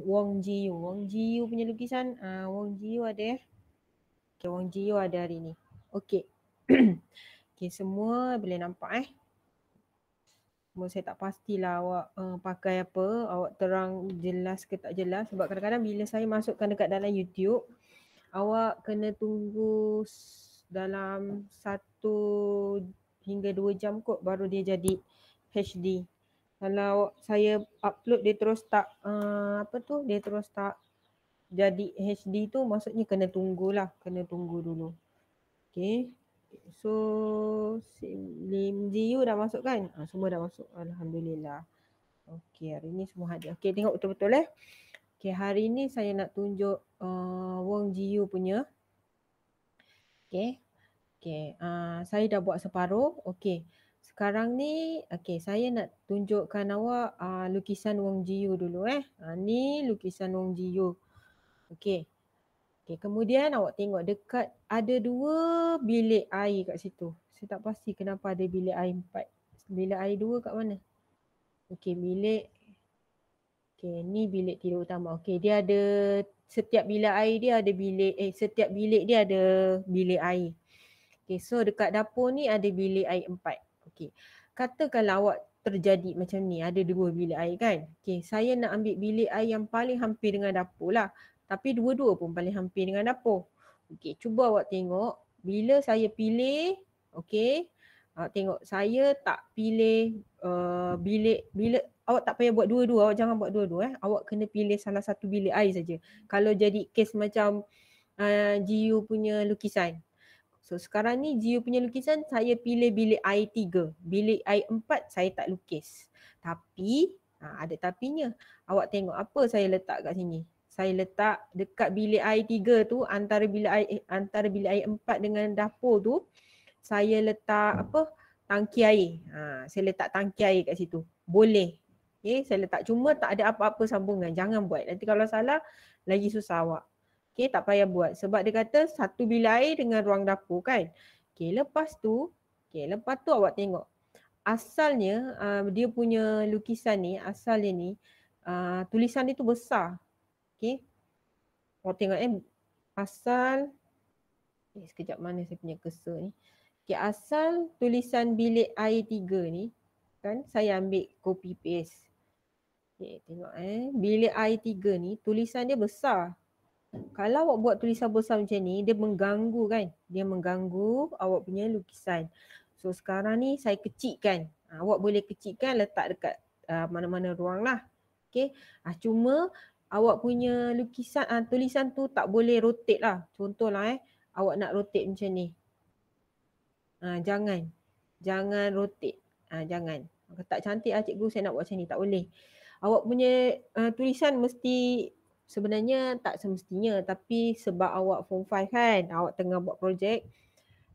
Wong Ji Yu. Wong Ji Yu punya lukisan. Wong Ji Yu ada. Okay, Wong Ji Yu ada hari ni. Okay. Okay, semua boleh nampak Semua saya tak pastilah awak pakai apa. Awak terang jelas ke tak jelas. Sebab kadang-kadang bila saya masukkan dekat dalam YouTube, awak kena tunggu dalam 1 hingga 2 jam kot baru dia jadi HD. Kalau saya upload dia terus tak dia terus tak jadi HD tu, maksudnya kena tunggulah, kena tunggu dulu. Okay. So Lim Ji Yu dah masuk kan? Semua dah masuk. Alhamdulillah. Okay, hari ni semua ada. Okay, tengok betul-betul Okay, hari ni saya nak tunjuk Wong Ji Yu punya. Okay. Okay, saya dah buat separuh. Okay. Sekarang ni, okay, saya nak tunjukkan awak lukisan Wong Ji Yu dulu ni lukisan Wong Ji Yu. Okay. Okay, kemudian awak tengok dekat ada 2 bilik air kat situ. Saya tak pasti kenapa ada bilik air 4. Bilik air 2 kat mana? Okay, bilik. Okay, ni bilik tidur utama. Okay, dia ada, setiap bilik air dia ada bilik, setiap bilik dia ada bilik air. Okay, so dekat dapur ni ada bilik air 4. Okay, katakanlah awak terjadi macam ni, ada 2 bilik air kan. Okay, saya nak ambil bilik air yang paling hampir dengan dapur lah. Tapi dua-dua pun paling hampir dengan dapur. Okay, cuba awak tengok. Bila saya pilih, okay, awak tengok saya tak pilih bilik, awak tak payah buat dua-dua, awak jangan buat dua-dua Awak kena pilih salah satu bilik air saja. Kalau jadi kes macam Ji Yu punya lukisan. So sekarang ni Ji Yu punya lukisan saya pilih bilik air 3. Bilik air 4 saya tak lukis. Tapi ada tapinya. Awak tengok apa saya letak kat sini. Saya letak dekat bilik air 3 tu, antara bilik air 4 dengan dapur tu, saya letak tangki air. Saya letak tangki air kat situ. Boleh. Okay, saya letak, cuma tak ada apa-apa sambungan. Jangan buat. Nanti kalau salah lagi susah awak. Okay, tak payah buat. Sebab dia kata satu bilik air dengan ruang dapur kan. Okay, lepas tu awak tengok. Asalnya dia punya lukisan ni, asalnya ni tulisan dia tu besar. Okay. Awak tengok asal. Sekejap, mana saya punya cursor ni. Okay, asal tulisan bilik air 3 ni kan, saya ambil copy paste. Okay, tengok bilik air 3 ni tulisan dia besar. Kalau awak buat tulisan besar macam ni, dia mengganggu kan. Dia mengganggu awak punya lukisan. So sekarang ni saya kecilkan. Awak boleh kecilkan, letak dekat mana-mana ruang lah. Okay. Cuma awak punya lukisan, tulisan tu tak boleh rotate lah. Contohlah awak nak rotate macam ni. Jangan rotate. Jangan. Tak cantik cikgu, saya nak buat macam ni. Tak boleh. Awak punya tulisan mesti, sebenarnya tak semestinya, tapi sebab awak form 5 kan, awak tengah buat projek,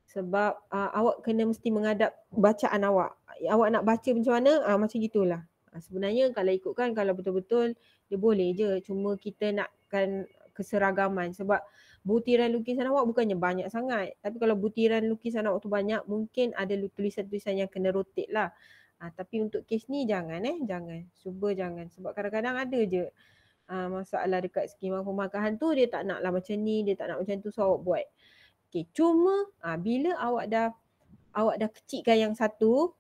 sebab awak kena mesti menghadap bacaan awak. Awak nak baca macam mana, macam gitulah. Sebenarnya kalau ikutkan, kalau betul-betul dia boleh je, cuma kita nakkan keseragaman. Sebab butiran lukisan awak bukannya banyak sangat, tapi kalau butiran lukisan awak tu banyak, mungkin ada tulisan-tulisan yang kena rotate lah. Tapi untuk kes ni jangan jangan. Cuba jangan. Sebab kadang-kadang ada je masalah dekat skema pemakahan tu, dia tak nak lah macam ni, dia tak nak macam tu, so awak buat. Okay, cuma bila awak dah kecilkan yang satu,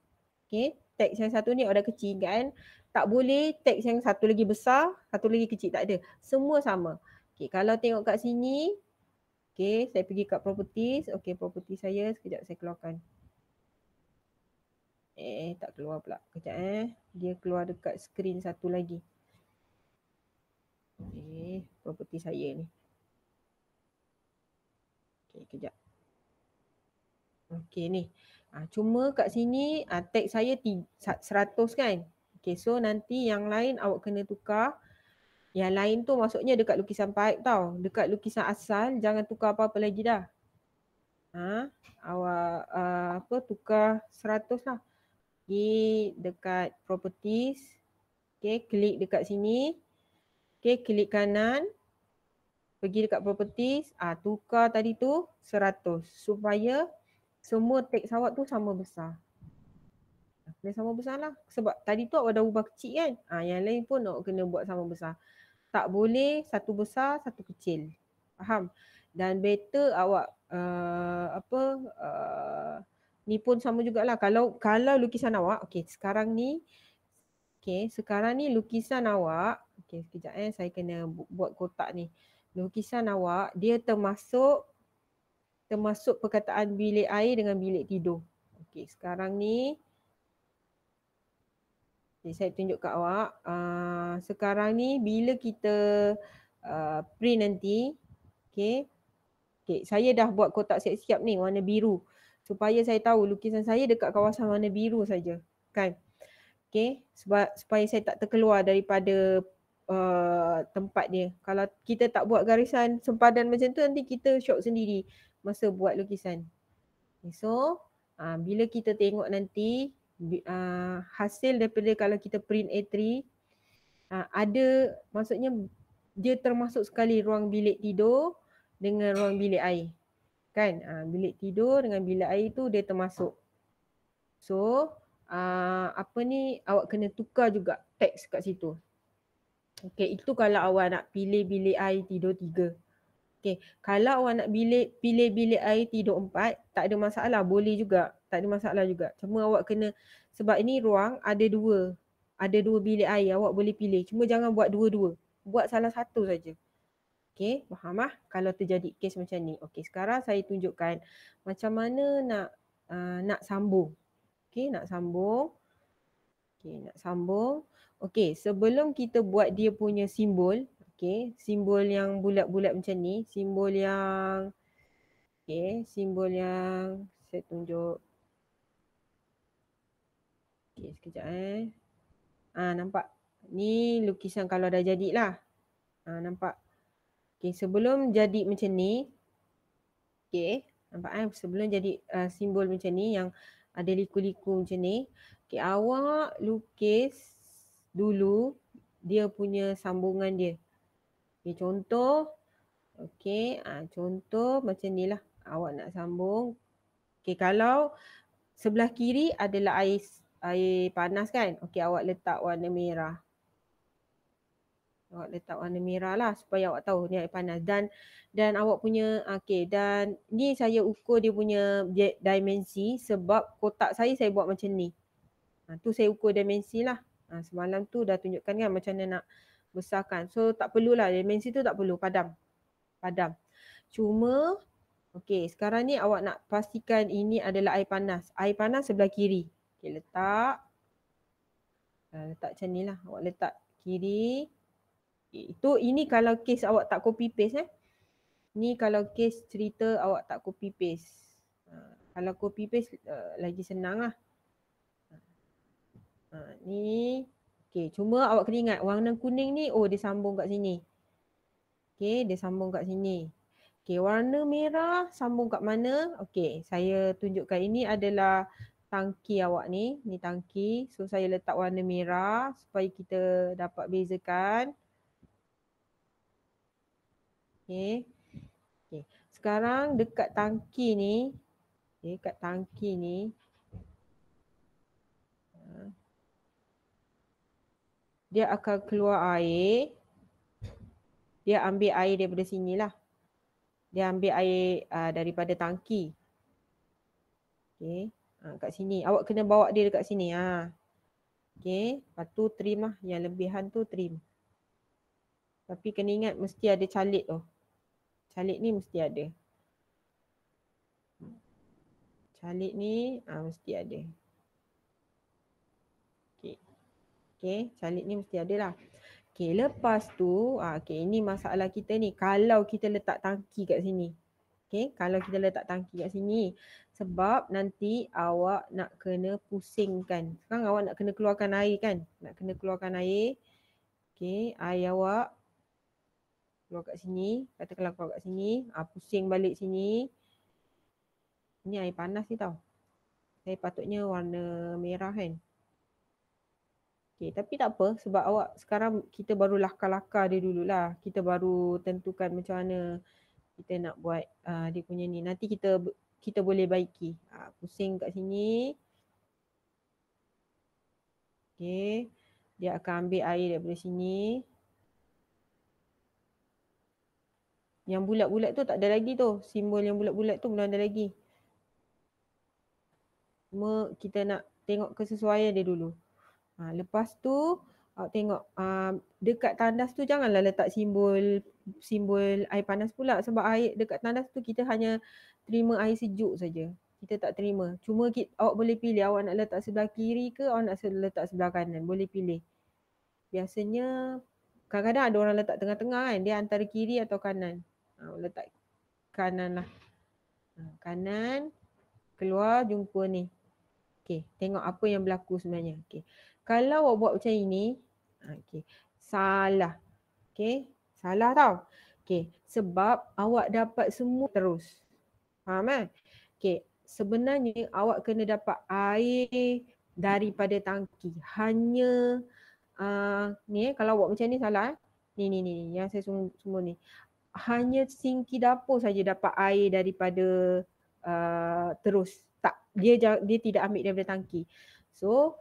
okay, teks yang satu ni awak dah kecilkan, tak boleh teks yang satu lagi besar, satu lagi kecil, tak ada. Semua sama. Okay, kalau tengok kat sini, okay, saya pergi kat properties. Okay, property saya, sekejap saya keluarkan. Tak keluar pula. Kejap dia keluar dekat skrin satu lagi. Property saya ni. Okay, kejap. Okay, ni. Cuma kat sini tag saya 100 kan. Okay, so nanti yang lain awak kena tukar. Yang lain tu maksudnya dekat lukisan pipe tau. Dekat lukisan asal jangan tukar apa-apa lagi dah. Awak tukar 100 lah. Pergi dekat properties. Okay, klik dekat sini. Okay, klik kanan. Pergi dekat properties. Tukar tadi tu 100. Supaya semua teks awak tu sama besar. Kena sama besar lah. Sebab tadi tu awak dah ubah kecil kan. Yang lain pun awak kena buat sama besar. Tak boleh satu besar, satu kecil. Faham? Dan better awak ni pun sama jugalah. Kalau lukisan awak, okey sekarang ni lukisan awak, okey sekejap saya kena buat kotak ni. Lukisan awak dia termasuk perkataan bilik air dengan bilik tidur. Okey sekarang ni saya tunjuk kat awak. Sekarang ni bila kita print nanti, okey. Saya dah buat kotak siap-siap ni warna biru. Supaya saya tahu lukisan saya dekat kawasan warna biru saja. Kan? Okey. Supaya saya tak terkeluar daripada tempat dia. Kalau kita tak buat garisan sempadan macam tu, nanti kita syok sendiri masa buat lukisan. So, bila kita tengok nanti hasil daripada kalau kita print A3, ada maksudnya dia termasuk sekali ruang bilik tidur dengan ruang bilik air. Kan? Bilik tidur dengan bilik air tu dia termasuk. So, awak kena tukar juga teks kat situ. Okey, itu kalau awak nak pilih bilik air tidur 3. Okey, kalau awak nak pilih bilik air tidur 4, tak ada masalah, boleh juga. Tak ada masalah juga. Cuma awak kena, sebab ini ruang ada 2. Ada 2 bilik air, awak boleh pilih. Cuma jangan buat 2-2. Buat salah satu saja. Okey, faham kalau terjadi kes macam ni. Okey, sekarang saya tunjukkan macam mana nak sambung. Okey, nak sambung. Okey, sebelum kita buat dia punya simbol, okey, simbol yang bulat-bulat macam ni, simbol yang saya tunjuk. Okey, sekejap nampak? Ni lukisan kalau dah jadilah. Nampak? Okey, sebelum jadi macam ni, okey, nampak sebelum jadi simbol macam ni yang ada liku-liku macam ni, okey, awak lukis dulu dia punya sambungan dia. Okey, contoh. Okey, contoh macam ni lah. Awak nak sambung. Okey, kalau sebelah kiri adalah air panas kan. Okey, awak letak warna merah. Awak letak warna merah lah supaya awak tahu ni air panas. Dan awak punya, okey, dan ni saya ukur dia punya dimensi sebab kotak saya buat macam ni. Tu saya ukur dimensi lah. Semalam tu dah tunjukkan kan macam mana nak besarkan. So tak perlulah, dimensi tu tak perlu, padam. Cuma, okey, sekarang ni awak nak pastikan ini adalah air panas. Air panas sebelah kiri. Okey, letak macam ni lah. Awak letak kiri. Okay, ini kalau kes awak tak copy paste Ni kalau kes cerita awak tak copy paste. Kalau copy paste lagi senang lah. Ni. Okey, cuma awak kena ingat warna kuning ni, dia sambung kat sini. Okey, dia sambung kat sini. Okey, warna merah sambung kat mana? Okey, saya tunjukkan ini adalah tangki awak ni. Ni tangki. So, saya letak warna merah supaya kita dapat bezakan. Okey. Okey. Sekarang dekat tangki ni. Okey, kat tangki ni. Dia akan keluar air. Dia ambil air daripada sini lah. Dia ambil air daripada tangki. Okey. Kat sini. Awak kena bawa dia dekat sini. Okey. Lepas tu trim lah. Yang lebihan tu trim. Tapi kena ingat mesti ada calit tu. Calit ni mesti ada. Calit ni mesti ada. Okey. Okey. Calit ni mesti ada lah. Okey. Lepas tu. Okey. Ini masalah kita ni. Kalau kita letak tangki kat sini. Okey. Kalau kita letak tangki kat sini. Sebab nanti awak nak kena pusingkan. Sekarang awak nak kena keluarkan air kan. Nak kena keluarkan air. Okey. Air awak keluar kat sini. Katakanlah keluar kat sini. Pusing balik sini. Ni air panas ni tau. Saya patutnya warna merah kan. Okay, tapi tak apa sebab awak sekarang kita baru lakar-lakar dia dululah. Kita baru tentukan macam mana kita nak buat dia punya ni. Nanti kita boleh baiki. Pusing kat sini. Okay. Dia akan ambil air daripada sini. Yang bulat-bulat tu tak ada lagi tu. Simbol yang bulat-bulat tu belum ada lagi. Cuma kita nak tengok kesesuaian dia dulu. Lepas tu awak tengok dekat tandas tu janganlah letak simbol air panas pula, sebab air dekat tandas tu kita hanya terima air sejuk saja. Kita tak terima. Cuma awak boleh pilih awak nak letak sebelah kiri ke awak nak letak sebelah kanan. Boleh pilih. Biasanya kadang-kadang ada orang letak tengah-tengah kan. Dia antara kiri atau kanan. Letak kanan lah. Kanan. Keluar jumpa ni. Okay, tengok apa yang berlaku sebenarnya. Okay. Kalau awak buat macam ini, okay, salah. Okay, salah tau. Okay, sebab awak dapat semua terus. Faham kan? Okay, sebenarnya awak kena dapat air daripada tangki. Hanya, ni kalau buat macam ni salah. Ni, yang saya semua ni. Hanya sinki dapur saja dapat air daripada terus. Tak, dia tidak ambil daripada tangki. So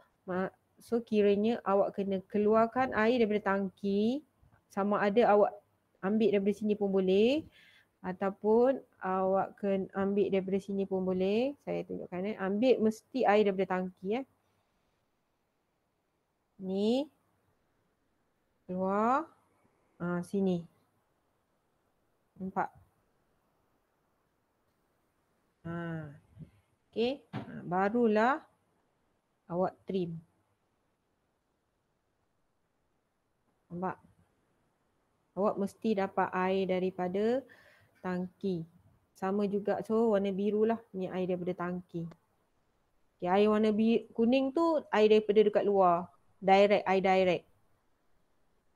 kiranya awak kena keluarkan air daripada tangki, sama ada awak ambil daripada sini pun boleh ataupun awak kena ambil daripada sini pun boleh. Saya tunjukkan ambil mesti air daripada tangki Ni keluar sini. Nampak? Okay, barulah awak trim. Nampak? Awak mesti dapat air daripada tangki. Sama juga, so warna biru lah. Ni air daripada tangki. Okay, air warna kuning tu air daripada dekat luar. Direct, air direct.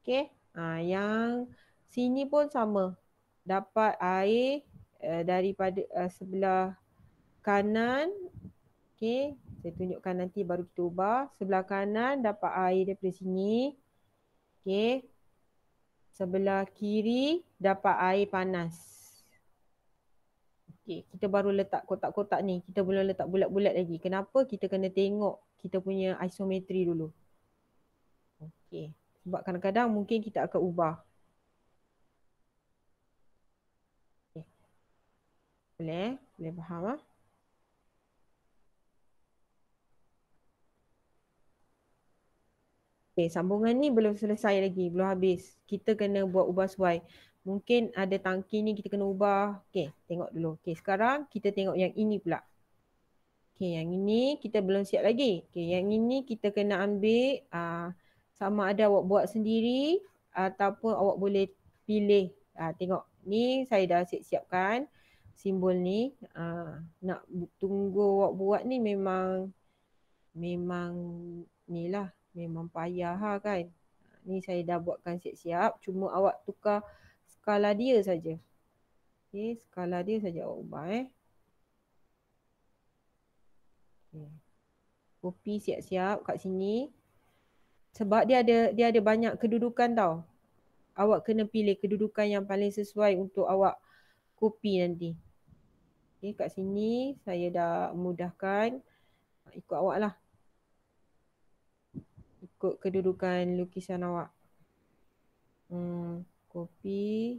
Okay, yang sini pun sama. Dapat air daripada sebelah kanan. Okay, saya tunjukkan nanti baru kita ubah. Sebelah kanan dapat air daripada sini. Okay. Sebelah kiri dapat air panas. Okay, kita baru letak kotak-kotak ni. Kita belum letak bulat-bulat lagi. Kenapa? Kita kena tengok kita punya isometri dulu. Okay. Sebab kadang-kadang mungkin kita akan ubah. Okay. Boleh? Boleh faham lah? Okay, sambungan ni belum selesai lagi. Belum habis. Kita kena buat ubah suai. Mungkin ada tangki ni kita kena ubah. Okay, tengok dulu. Okay, sekarang kita tengok yang ini pula. Okay, yang ini kita belum siap lagi. Okay, yang ini kita kena ambil sama ada awak buat sendiri ataupun awak boleh pilih. Tengok, ni saya dah siapkan simbol ni. Nak tunggu awak buat ni memang ni lah. Memang payah kan. Ni saya dah buatkan siap-siap. Cuma awak tukar skala dia saja. Okay, skala dia saja awak ubah Okay. Kopi siap-siap kat sini. Sebab dia ada banyak kedudukan tau. Awak kena pilih kedudukan yang paling sesuai untuk awak kopi nanti. Okay, kat sini saya dah mudahkan. Ikut awak lah. Ikut kedudukan lukisan awak. Kopi.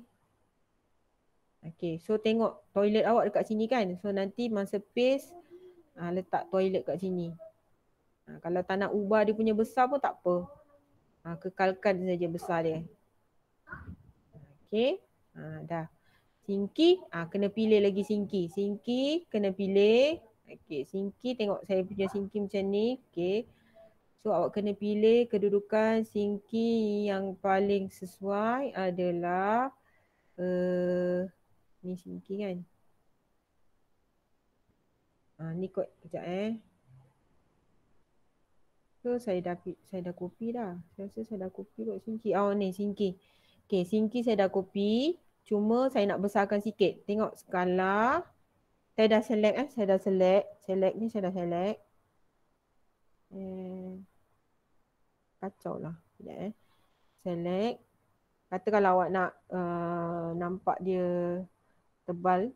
Okay, so tengok toilet awak dekat sini kan. So nanti masa paste letak toilet kat sini. Kalau tak nak ubah dia punya besar pun tak apa. Kekalkan saja besar dia. Okay. Dah. Sinki, kena pilih lagi sinki. Sinki kena pilih. Okay, sinki tengok saya punya sinki macam ni. Okay. So awak kena pilih kedudukan sinki yang paling sesuai adalah ni sinki kan. Ni kot kejap So saya dah copy dah. Saya rasa saya dah copy kot sinki. Ni sinki. Okay, sinki saya dah copy. Cuma saya nak besarkan sikit. Tengok skala. Saya dah select Saya dah select. Select ni saya dah select. Kacau lah. Sekejap Select. Kata kalau awak nak nampak dia tebal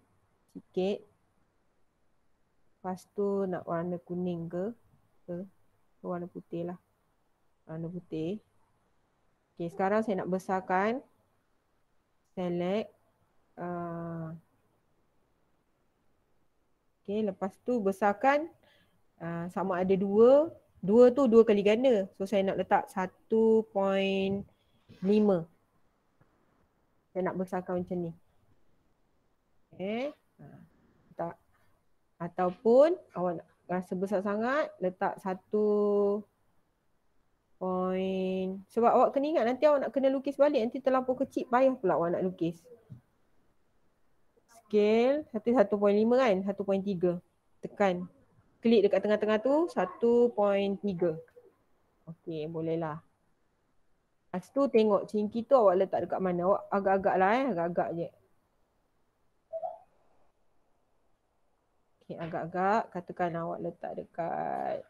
sikit. Lepas tu nak warna kuning ke warna putih lah. Warna putih. Okay, sekarang saya nak besarkan. Select. Okay, lepas tu besarkan sama ada 2. 2 tu 2 kali ganda. So saya nak letak 1.5. Saya nak besarkan macam ni. Okay. Tak. Ataupun awak nak rasa besar sangat, letak 1 point. Sebab awak kena ingat nanti awak nak kena lukis balik. Nanti terlampau kecil, payah pula awak nak lukis. Scale 1.5 kan? 1.3. Tekan. Klik dekat tengah-tengah tu 1.3. Okey, bolehlah. Lepas tu tengok cingki tu awak letak dekat mana. Awak agak-agak lah agak-agak je. Okey, agak-agak katakan awak letak dekat.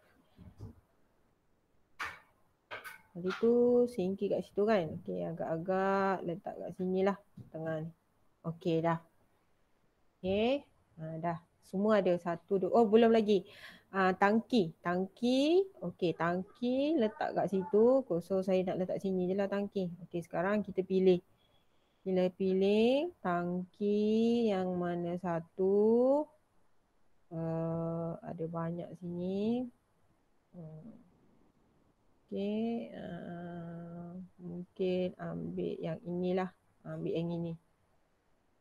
Tadi tu cingki kat situ kan. Okey, agak-agak letak kat sini lah. Tengah ni. Okey dah. Okey, dah. Semua ada 1, 2. Oh, belum lagi. Tangki. Okey, tangki letak kat situ. So, saya nak letak sini je lah tangki. Okey, sekarang kita pilih. Kita pilih tangki yang mana satu. Ada banyak sini. Okey, mungkin ambil yang inilah. Ambil yang ini.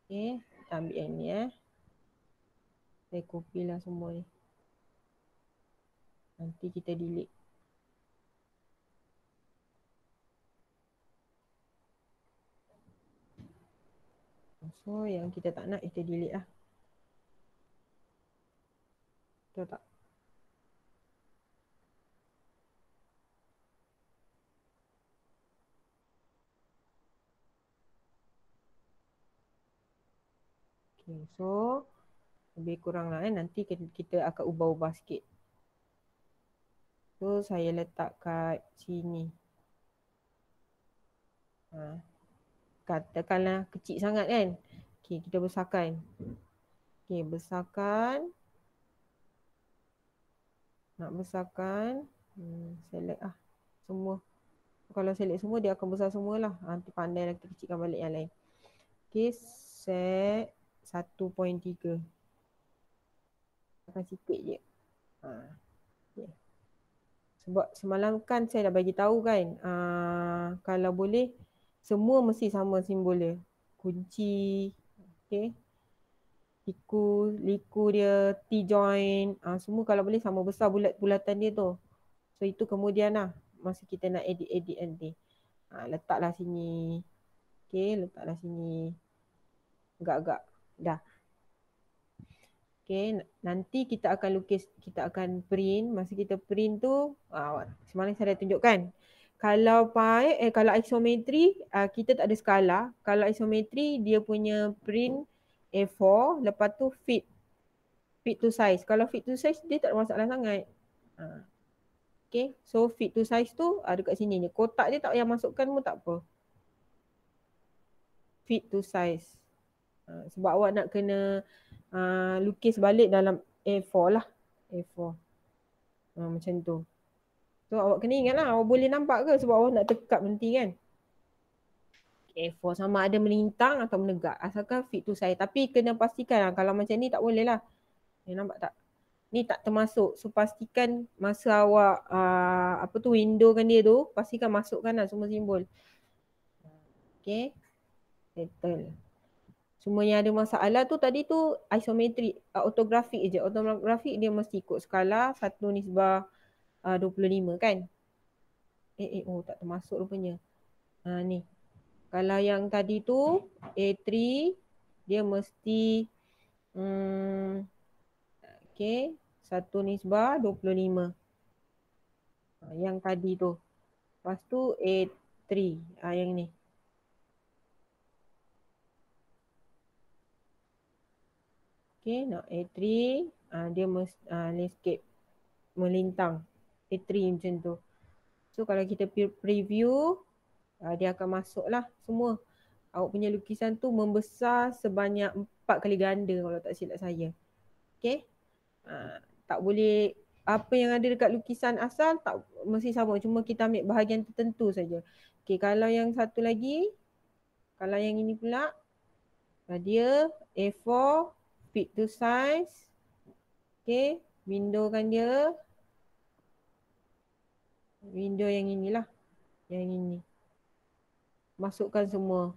Okey, kita ambil yang ni Saya copy lah semua ni. Nanti kita delete. So yang kita tak nak kita delete lah. Betul tak? Okay, so lebih kurang lah nanti kita akan ubah-ubah sikit. So saya letak kat sini. Katakanlah kecil sangat kan. Okay, kita besarkan. Okay, besarkan. Nak besarkan. Select lah semua. Kalau select semua dia akan besar semualah. Nanti pandai lah kita kecilkan balik yang lain. Okay, set 1.3. Akan sikit je. Okay. Sebab semalam kan saya dah bagi tahu kan, kalau boleh semua mesti sama simbol dia. Kunci, okay. Liku dia, T-joint, semua kalau boleh sama besar bulat-bulatan dia tu. So itu kemudian lah masa kita nak edit nanti. Letaklah sini. Okay, letaklah sini. Agak-agak. Dah. Okay, nanti kita akan lukis, kita akan print. Masa kita print tu, semalam saya dah tunjukkan. Kalau isometri, kita tak ada skala. Kalau isometri, dia punya print A4, lepas tu fit to size. Kalau fit to size, dia tak ada masalah sangat. Okay, so fit to size tu ada kat sini ni. Kotak dia tak payah masukkan pun tak apa. Fit to size. Sebab awak nak kena lukis balik dalam A4 lah. A4. Macam tu. So awak kena ingat lah, awak boleh nampak ke sebab awak nak tekap nanti kan. A4 sama ada melintang atau menegak. Asalkan fit to size. Tapi kena pastikan lah, kalau macam ni tak boleh lah. Nampak tak? Ni tak termasuk. So pastikan masa awak window kan dia tu, pastikan masukkan lah semua simbol. Okay. Settle. Semua yang ada masalah tu tadi tu isometrik, ortografik je. Ortografik dia mesti ikut skala 1:25 kan. Tak termasuk rupanya. Ni. Kalau yang tadi tu A3 dia mesti okay, 1:25. Yang tadi tu. Lepas tu A3. Yang ni. Okay, nak A3, dia landscape melintang. A3 macam tu. So kalau kita preview, dia akan masuk lah semua. Awak punya lukisan tu membesar sebanyak 4 kali ganda kalau tak silap saya. Okay. Tak boleh, apa yang ada dekat lukisan asal tak mesti sama. Cuma kita ambil bahagian tertentu saja. Okay, kalau yang satu lagi, kalau yang ini pula, Dia A4, fit to size. Okay, window kan dia. Window yang inilah. Yang ini. Masukkan semua.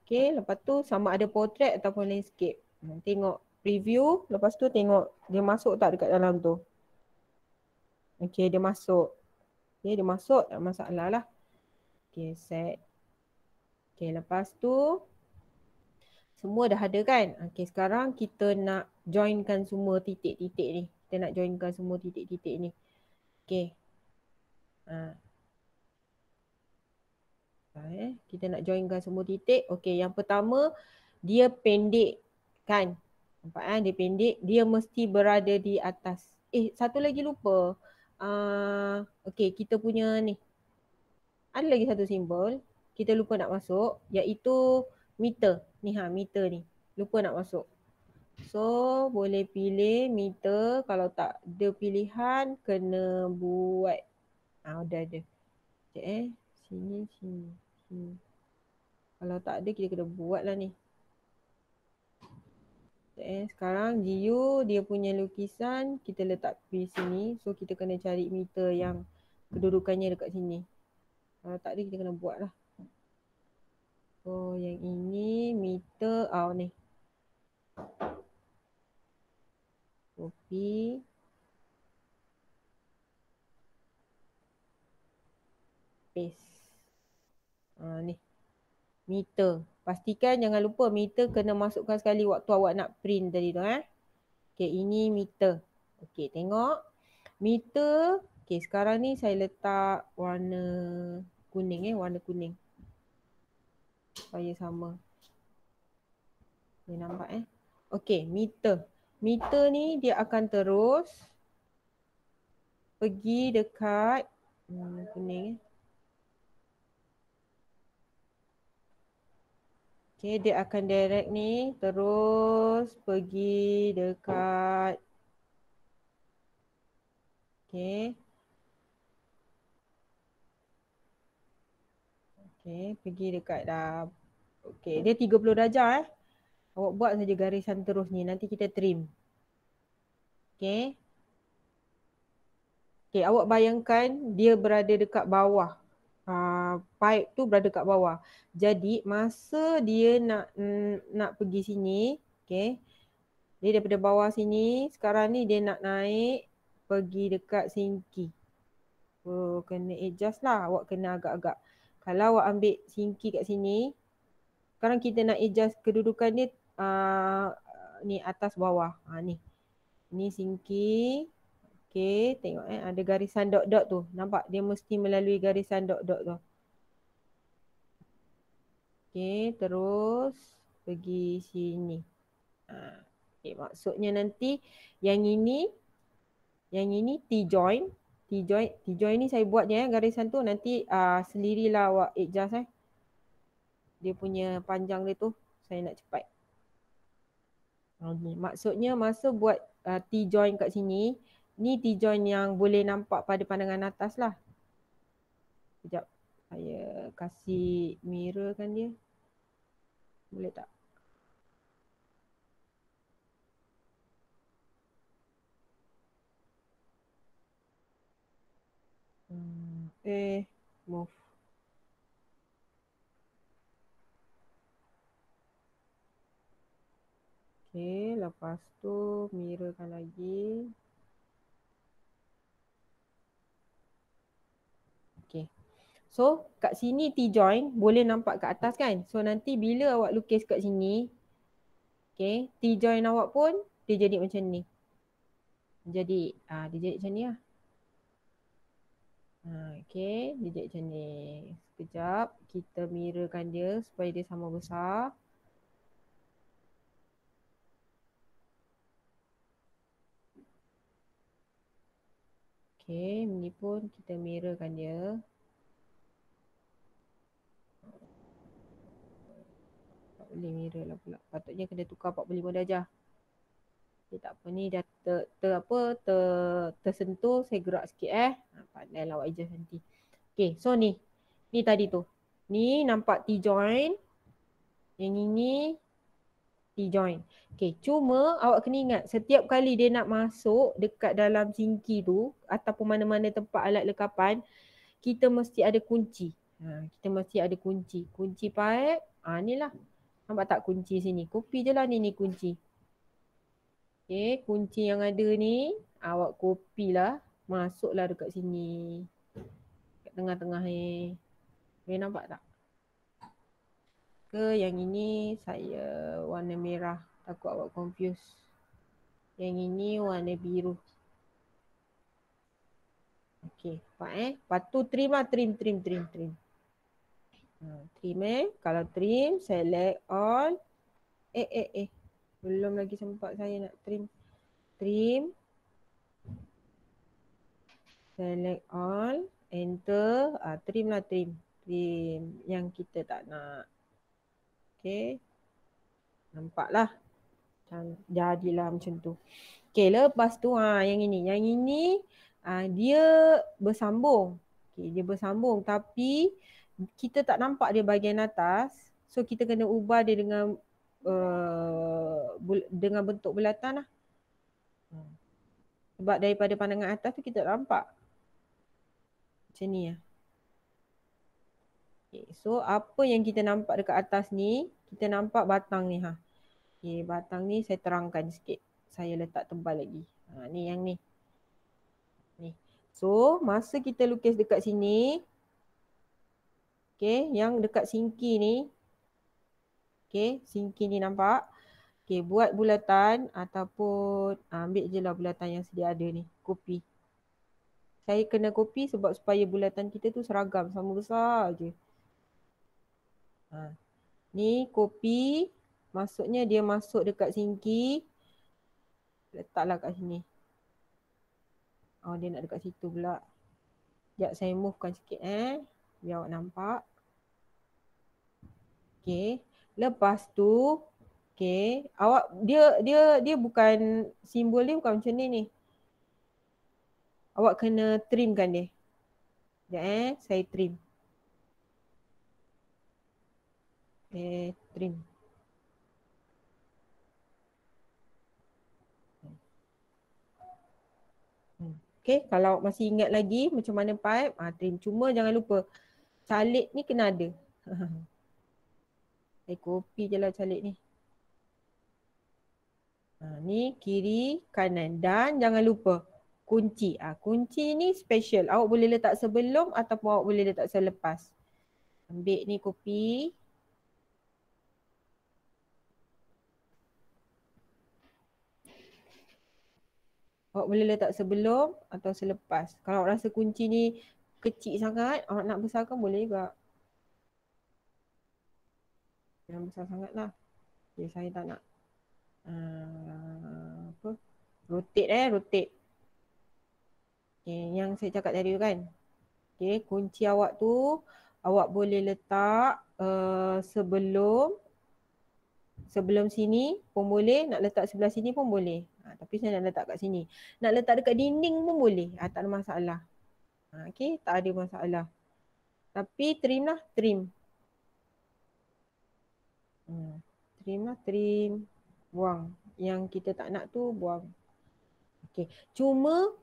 Okay, lepas tu sama ada portrait ataupun landscape. Tengok preview, lepas tu tengok dia masuk tak dekat dalam tu. Okay, dia masuk. Okay, dia masuk, tak masalah lah. Okay, set. Okay, lepas tu semua dah ada kan? Okay, sekarang kita nak joinkan semua titik-titik ni. Kita nak joinkan semua titik-titik ni. Okay. Kita nak joinkan semua titik. Okay, yang pertama dia pendek kan? Nampak kan? Dia pendek. Dia mesti berada di atas. Satu lagi lupa. Okay, kita punya ni. Ada lagi satu simbol. Kita lupa nak masuk. Iaitu meter. Ni meter ni. Lupa nak masuk. So, boleh pilih meter. Kalau tak ada pilihan, kena buat. Udah ada. Sekejap Sini. Kalau tak ada, kita kena buat lah ni. Sekarang GU dia punya lukisan kita letak di sini. So kita kena cari meter yang kedudukannya dekat sini. Kalau tak ada kita kena buat lah. So yang ini meter ni. Copy. Paste. Ni. Meter. Pastikan jangan lupa meter kena masukkan sekali waktu awak nak print tadi tu. Okay, ini meter. Okay, tengok. Meter. Okay, sekarang ni saya letak warna kuning warna kuning. Supaya sama. Dia nampak Okay, meter. Meter ni dia akan terus pergi dekat kuning Okay, dia akan direct ni terus pergi dekat Okay. Okay, pergi dekat dah. Okay, dia 30 darjah Awak buat saja garisan terus ni. Nanti kita trim. Okay. Okay, awak bayangkan dia berada dekat bawah. Pipe tu berada dekat bawah. Jadi masa dia nak pergi sini, okay, dia daripada bawah sini, sekarang ni dia nak naik pergi dekat sinki. Kena adjust lah, awak kena agak-agak. Kalau awak ambil sinki kat sini, sekarang kita nak adjust kedudukan dia ni atas bawah. Ni. Ni sinki. Okay, tengok ada garisan dot-dot tu. Nampak? Dia mesti melalui garisan dot-dot tu. Okay, terus pergi sini. Okay, maksudnya nanti yang ini T-join. T-join ni saya buat je garisan tu. Nanti sendirilah awak adjust dia punya panjang dia tu. Saya nak cepat. Maksudnya masa buat T-join kat sini, ni T-join yang boleh nampak pada pandangan atas lah. Sekejap. Saya kasih mirror kan dia. Boleh tak? Move. Okay, lepas tu mirrorkan lagi. Okay. So, kat sini T-join boleh nampak kat atas kan? So, nanti bila awak lukis kat sini, okay, T-join awak pun dia jadi macam ni. Jadi, dia jadi macam ni lah. Okay, dia jadi macam ni. Sekejap, kita mirrorkan dia supaya dia sama besar. Okay, ni pun kita mirrorkan dia. Tak boleh mirror lah pula. Patutnya kena tukar 45 darjah. Okay, tak apa ni dah tersentuh. Saya gerak sikit pandai lah awak adjust nanti. Okay, so ni. Ni tadi tu. Ni nampak T-join. Yang ini T-join. Okay, cuma awak kena ingat setiap kali dia nak masuk dekat dalam sinki tu ataupun mana-mana tempat alat lekapan, kita mesti ada kunci. Kita mesti ada kunci. Kunci pipe, ni lah. Nampak tak kunci sini? Copy je lah ni kunci. Okay, kunci yang ada ni, awak copy lah. Masuklah dekat sini. Kat tengah-tengah ni. Boleh nampak tak? Ke yang ini saya warna merah. Takut awak confuse. Yang ini warna biru. Okay, nampak Lepas tu trim lah, trim. Trim Kalau trim, select all. Belum lagi sempat saya nak trim. Trim. Select all. Enter. Trim lah, trim. Trim yang kita tak nak. Okay. Nampak lah. Jadilah macam tu. Okay, lepas tu yang ini. Yang ini dia bersambung. Okay, dia bersambung tapi kita tak nampak dia bahagian atas. So kita kena ubah dia dengan bentuk bulatan lah. Sebab daripada pandangan atas tu kita tak nampak. Macam ni lah. Okay, so apa yang kita nampak dekat atas ni, kita nampak batang ni. Okay, batang ni saya terangkan sikit. Saya letak tebal lagi. Ni yang ni. So masa kita lukis dekat sini, okay, yang dekat sinki ni, okay, sinki ni nampak. Okay, buat bulatan ataupun ambil je lah bulatan yang sedia ada ni. Copy. Saya kena copy sebab supaya bulatan kita tu seragam, sama besar je. Ni copy. Maksudnya dia masuk dekat sinki. Letaklah kat sini. Dia nak dekat situ pula. Sekejap saya movekan sikit biar awak nampak. Okay. Lepas tu, okay, awak dia bukan, simbol dia bukan macam ni. Awak kena trimkan dia. Sekejap saya trim. Okay, trim. Okay, kalau masih ingat lagi macam mana pipe, trim. Cuma jangan lupa, calit ni kena ada. Saya copy je lah calit ni. Ni kiri, kanan. Dan jangan lupa, kunci. Kunci ni special. Awak boleh letak sebelum ataupun awak boleh letak selepas. Ambil ni copy. Awak boleh letak sebelum atau selepas. Kalau awak rasa kunci ni kecil sangat, awak nak besarkan boleh juga. Jangan besar sangat lah. Okay, saya tak nak. Rotate. Okay, yang saya cakap tadi tu kan. Okay, kunci awak tu awak boleh letak sebelum sini pun boleh, nak letak sebelah sini pun boleh. Tapi saya nak letak kat sini. Nak letak dekat dinding pun boleh. Tak ada masalah. Okay, tak ada masalah. Tapi trim lah, trim. Trim. Buang. Yang kita tak nak tu buang. Okay. Cuma,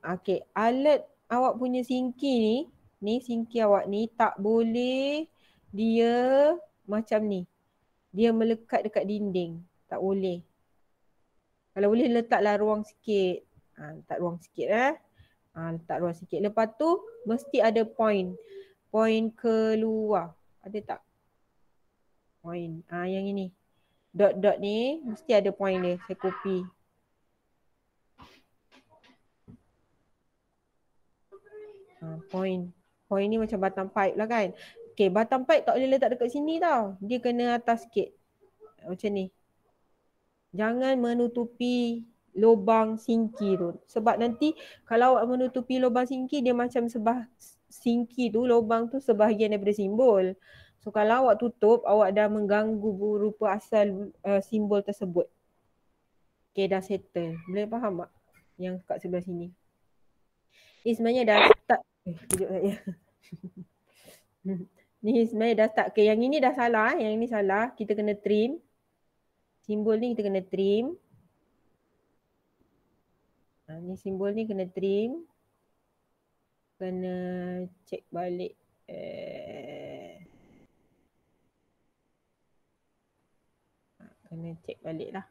alat awak punya sinki ni sinki awak ni tak boleh dia macam ni. Dia melekat dekat dinding. Tak boleh. Kalau boleh letaklah ruang sikit. Letak ruang sikit letak ruang sikit. Lepas tu mesti ada point. Point keluar. Ada tak? Point. Yang ini. Dot-dot ni mesti ada point dia. Saya copy. Point. Point ni macam batang pipe lah kan. Okay, batang pipe tak boleh letak dekat sini tau. Dia kena atas sikit. Macam ni. Jangan menutupi lubang sinki tu. Sebab nanti kalau awak menutupi lubang sinki, dia macam sinki tu, lubang tu sebahagian daripada simbol. So kalau awak tutup, awak dah mengganggu rupa asal simbol tersebut. Okay, dah settle. Boleh faham tak? Yang kat sebelah sini. Ini sebenarnya dah start. Kejap saya. Ni sebenarnya dah start. Okay, yang ini dah salah. Yang ini salah. Kita kena trim. Simbol ni kita kena trim. Ni simbol ni kena trim. Kena cek balik. Kena cek balik lah.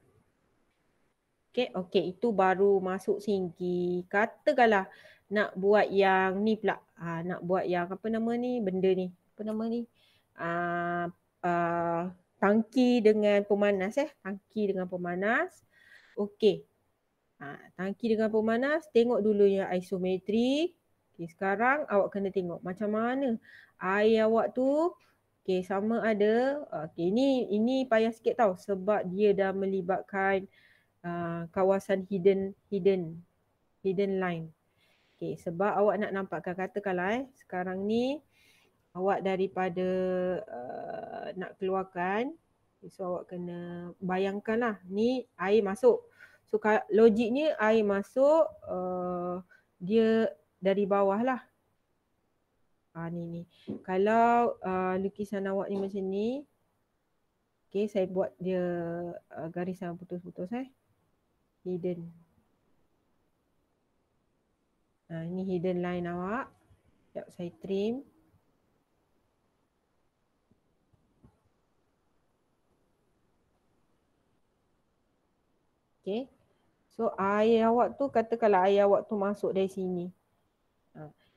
Okay, itu baru masuk singki. Katakanlah nak buat yang ni pula. Nak buat yang apa nama ni, benda ni. Apa nama ni? Tangki dengan pemanas Tangki dengan pemanas. Okay. Tangki dengan pemanas, tengok dulu yang isometri. Okay, sekarang awak kena tengok macam mana air awak tu. Okay, sama ada. Okay, ini payah sikit tau sebab dia dah melibatkan kawasan hidden line. Okay, sebab awak nak nampakkan, katakanlah sekarang ni awak daripada nak keluarkan, so awak kena bayangkan lah ni air masuk. So logiknya air masuk dia dari bawah lah. Ni. Kalau lukisan awak ni macam ni, okay, saya buat dia garisan putus-putus hidden. Ini hidden line awak. Sekejap saya trim. Okay. So air awak tu, katakanlah air awak tu masuk dari sini.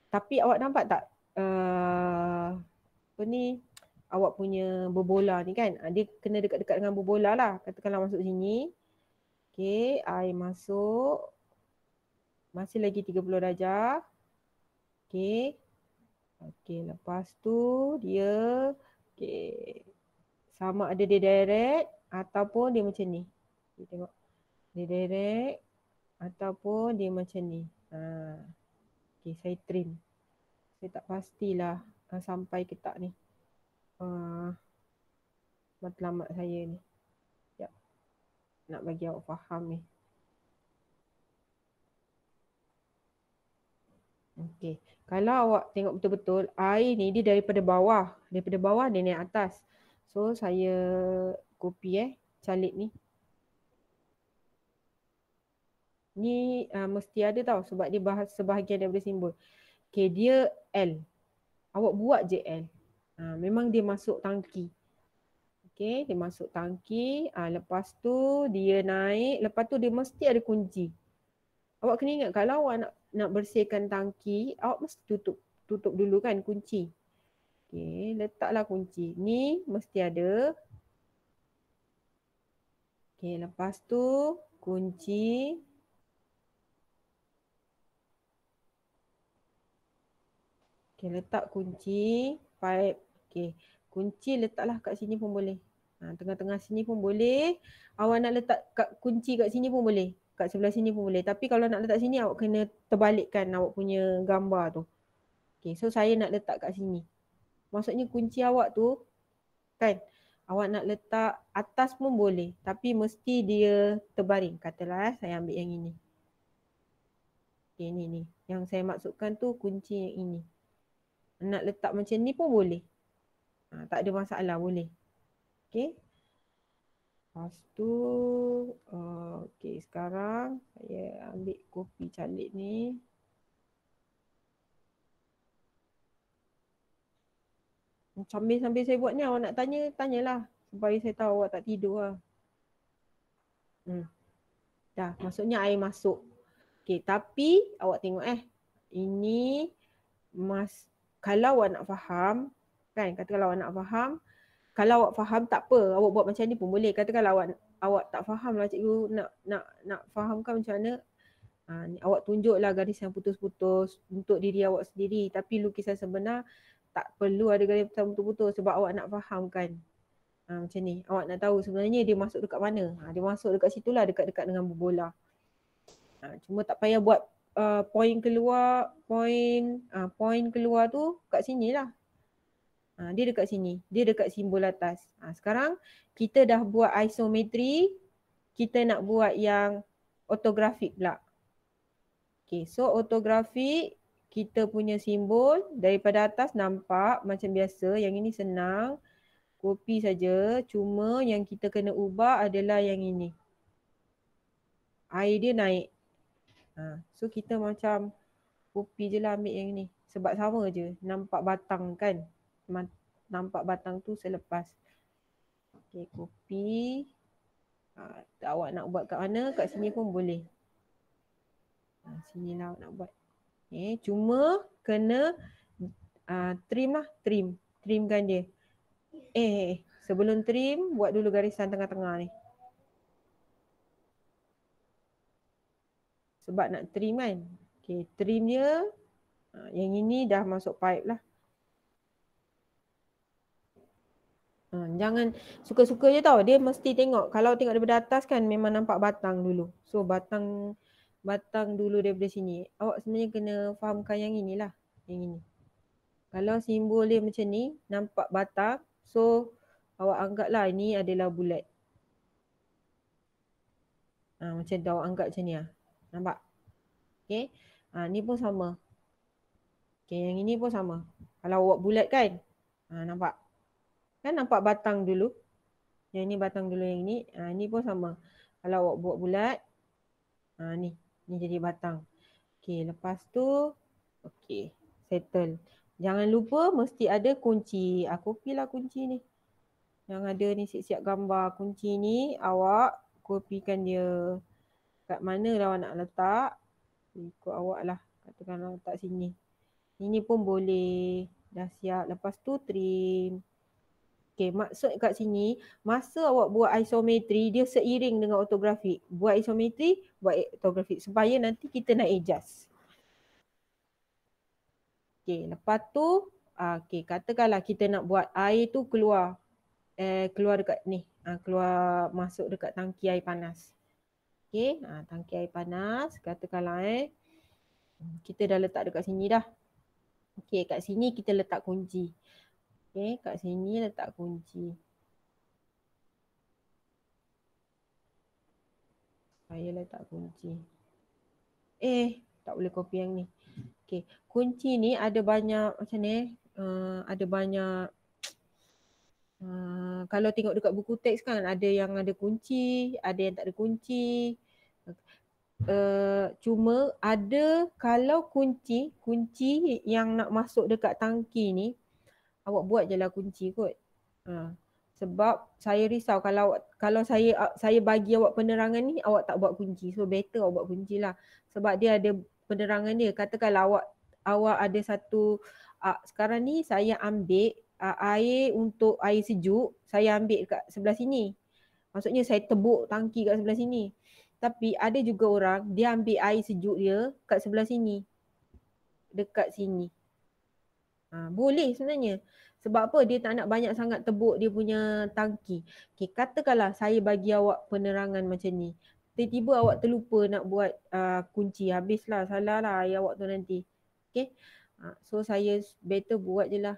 Tapi awak nampak tak apa ni, awak punya berbola ni kan, dia kena dekat-dekat dengan berbola lah. Katakanlah masuk sini. Okay, air masuk. Masih lagi 30 darjah. Okay. Okay, lepas tu dia sama ada dia direct ataupun dia macam ni. Kita tengok. Dia direct ataupun dia macam ni. Okay, saya trim. Saya tak pastilah sampai ke tak ni. Matlamat saya ni. Sekejap. Nak bagi awak faham ni. Okay. Kalau awak tengok betul-betul, air ni dia daripada bawah. Daripada bawah dia naik atas. So saya copy calik ni. Ni mesti ada tau sebab dia sebahagian daripada simbol. Okay, dia L. Awak buat je L. Memang dia masuk tangki. Okay, dia masuk tangki. Lepas tu dia naik. Lepas tu dia mesti ada kunci. Awak kena ingat kalau awak nak bersihkan tangki, awak mesti tutup dulu kan kunci. Okay, letaklah kunci. Ni mesti ada. Okay, lepas tu kunci. Okay, letak kunci. Pipe. Okay, kunci letaklah kat sini pun boleh. Tengah-tengah sini pun boleh. Awak nak letak kunci kat sini pun boleh. Kat sebelah sini pun boleh. Tapi kalau nak letak sini, awak kena terbalikkan awak punya gambar tu. Okay, so saya nak letak kat sini. Maksudnya kunci awak tu, kan, awak nak letak atas pun boleh. Tapi mesti dia terbaring. Katalah saya ambil yang ini. Okay, ni. Yang saya maksudkan tu kunci yang ini. Nak letak macam ni pun boleh. Tak ada masalah, boleh. Okay. Lepas tu, okay, sekarang saya ambil kopi calik ni. Sambil saya buat ni, awak nak tanya, tanyalah. Supaya saya tahu awak tak tidur lah. Dah, maksudnya air masuk. Okay, tapi awak tengok ini kalau awak nak faham, kan, katakanlah awak nak faham, kalau awak faham tak apa, awak buat macam ni pun boleh. Katakanlah awak tak faham lah cikgu nak fahamkan macam mana. Awak tunjuklah garisan putus-putus untuk diri awak sendiri. Tapi lukisan sebenar tak perlu ada garisan putus-putus sebab awak nak fahamkan. Macam ni. Awak nak tahu sebenarnya dia masuk dekat mana. Dia masuk dekat situlah, dekat-dekat dengan berbola. Cuma tak payah buat point keluar tu kat sini lah. Dia dekat sini. Dia dekat simbol atas. Sekarang kita dah buat isometri. Kita nak buat yang ortografik pula. Okay, so ortografik kita punya simbol daripada atas nampak macam biasa. Yang ini senang. Copy saja. Cuma yang kita kena ubah adalah yang ini. Air dia naik. So kita macam copy je lah ambil yang ni. Sebab sama je. Nampak batang kan. Nampak batang tu selepas. Okay, copy. Awak nak buat kat mana? Kat sini pun boleh. Sini lah awak nak buat. Okay, cuma kena trim lah. Trimkan dia. Sebelum trim, buat dulu garisan tengah-tengah ni. Sebab nak trim kan. Okay, trim dia. Yang ini dah masuk pipe lah. Jangan suka-suka je tau. Dia mesti tengok. Kalau tengok daripada atas kan memang nampak batang dulu. So batang dulu daripada sini. Awak sebenarnya kena fahamkan yang inilah. Yang ini. Kalau simbol dia macam ni, nampak batang. So awak anggaplah ini adalah bulat. Macam tu awak anggap macam ni lah. Nampak? Okay. Ni pun sama. Okay, yang ini pun sama. Kalau awak bulat kan? Nampak? Kan nampak batang dulu. Yang ni batang dulu yang ni. Ni pun sama. Kalau awak buat bulat. Ni jadi batang. Okay, lepas tu. Okay, settle. Jangan lupa mesti ada kunci. Copy lah kunci ni. Yang ada ni siap-siap gambar. Kunci ni awak kopikan dia. Kat mana lah awak nak letak. Ikut awak lah. Katakan awak letak sini. Ini pun boleh. Dah siap. Lepas tu trim. Okay, maksud kat sini, masa awak buat isometri, dia seiring dengan ortografik. Buat isometri, buat ortografik. Supaya nanti kita nak adjust. Okay, lepas tu, okay, katakanlah kita nak buat air tu keluar. Keluar dekat ni. Keluar masuk dekat tangki air panas. Okay, tangki air panas. Katakanlah kita dah letak dekat sini dah. Okay, kat sini kita letak kunci. Okay, kat sini letak kunci. Saya letak kunci. Tak boleh copy yang ni. Okay, kunci ni ada banyak macam ni. Ada banyak. Kalau tengok dekat buku teks kan ada yang ada kunci, ada yang tak ada kunci. Cuma ada kalau kunci yang nak masuk dekat tangki ni, awak buat je lah kunci kot. Sebab saya risau kalau saya bagi awak penerangan ni, awak tak buat kunci. So better awak buat kunci lah. Sebab dia ada penerangan dia. Katakanlah awak ada satu, sekarang ni saya ambil air untuk air sejuk, saya ambil kat sebelah sini. Maksudnya saya tebuk tangki kat sebelah sini. Tapi ada juga orang, dia ambil air sejuk dia kat sebelah sini. Dekat sini. Boleh sebenarnya. Sebab apa? Dia tak nak banyak sangat tebuk dia punya tangki. Okay, katakanlah saya bagi awak penerangan macam ni. Tiba-tiba awak terlupa nak buat kunci. Habislah, salah lah air awak tu nanti. Okay. So saya better buat je lah.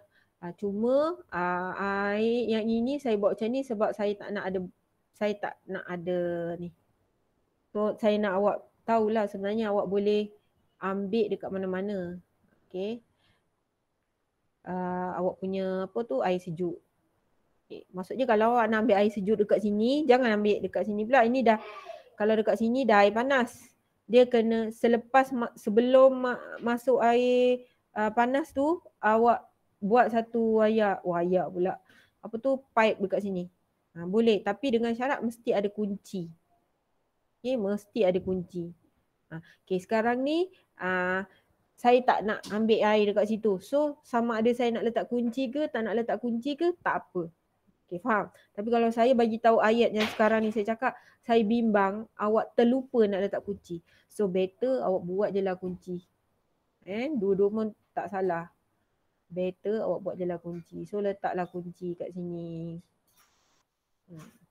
Cuma air yang ini saya buat macam ni sebab saya tak nak ada ni. So saya nak awak tahulah sebenarnya awak boleh ambil dekat mana-mana. Okay. Awak punya apa tu air sejuk. Okay. Maksudnya kalau awak nak ambil air sejuk dekat sini, jangan ambil dekat sini pula. Ini dah, kalau dekat sini dah air panas. Dia kena sebelum masuk air panas tu, awak buat satu wayar pula. Apa tu pipe dekat sini. Boleh, tapi dengan syarat mesti ada kunci. Okay, mesti ada kunci. Okay, sekarang ni saya tak nak ambil air dekat situ. So sama ada saya nak letak kunci ke, tak nak letak kunci ke, tak apa. Okay, faham? Tapi kalau saya bagi tahu ayat yang sekarang ni saya cakap, saya bimbang awak terlupa nak letak kunci. So better awak buat je lah kunci. Dua-dua pun tak salah. Better awak buat je lah kunci. So letaklah kunci kat sini.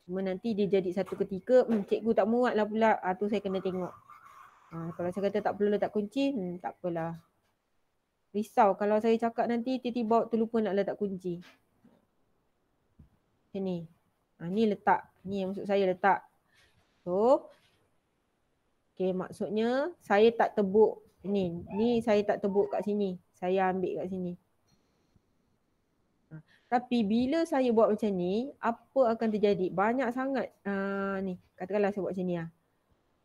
Cuma nanti dia jadi satu ketika, cikgu tak muat lah pula. Tu saya kena tengok. Kalau saya kata tak perlu letak kunci, tak apalah. Risau kalau saya cakap nanti tiba-tiba terlupa nak letak kunci. Macam ni. Ni letak. Ni yang maksud saya letak. So, okay, maksudnya saya tak tebuk. Ni saya tak tebuk kat sini. Saya ambil kat sini. Tapi bila saya buat macam ni, apa akan terjadi? Banyak sangat ni. Katakanlah saya buat macam ni.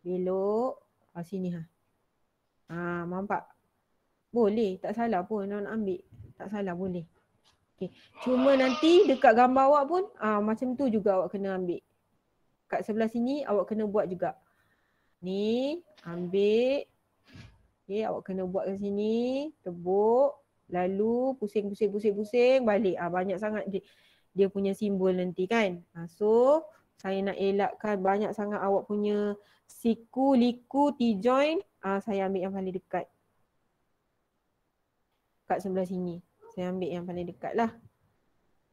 Belok sini. Nampak? Boleh. Tak salah pun nak ambil. Tak salah boleh. Okay. Cuma nanti dekat gambar awak pun macam tu juga awak kena ambil. Kat sebelah sini awak kena buat juga. Ni ambil. Okay, awak kena buat kat sini. Tebuk. Lalu pusing balik. Banyak sangat dia punya simbol nanti kan. So saya nak elakkan banyak sangat awak punya siku, liku, T-join. Saya ambil yang paling dekat. Kat sebelah sini. Saya ambil yang paling dekat lah.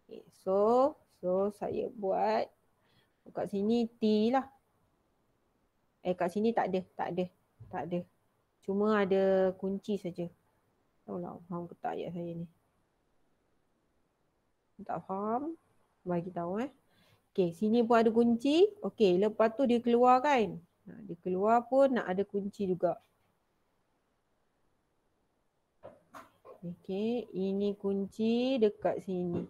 Okay, so saya buat kat sini T lah. Kat sini tak ada. Cuma ada kunci saja. Tahulah faham ke tak ayat saya ni. Tak faham. Bagi tahu Okey, sini pun ada kunci. Okey, lepas tu dia keluar kan. Dia keluar pun nak ada kunci juga. Okey, ini kunci dekat sini.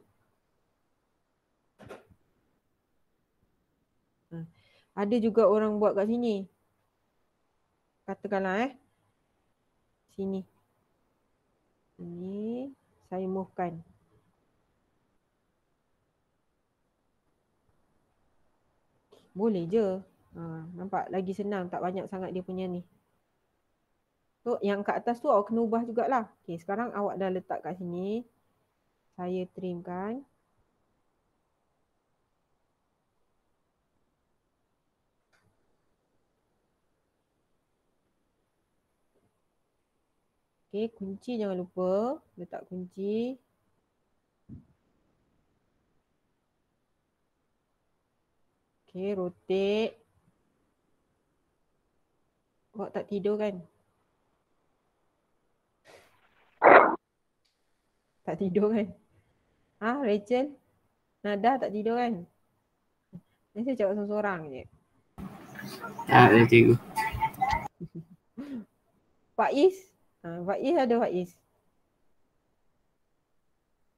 Ada juga orang buat kat sini. Katakanlah sini. Ini saya movekan. Boleh je. Nampak lagi senang, tak banyak sangat dia punya ni. So yang kat atas tu awak kena ubah jugalah. Okay, sekarang awak dah letak kat sini. Saya trimkan. Okay, kunci jangan lupa. Letak kunci. Okay, rotate. Awak tak tidur kan? Tak tidur kan? Rachel? Nada tak tidur kan? Ni saya cakap seorang-seorang je. Tak ada cikgu. Faiz? Faiz ada Faiz.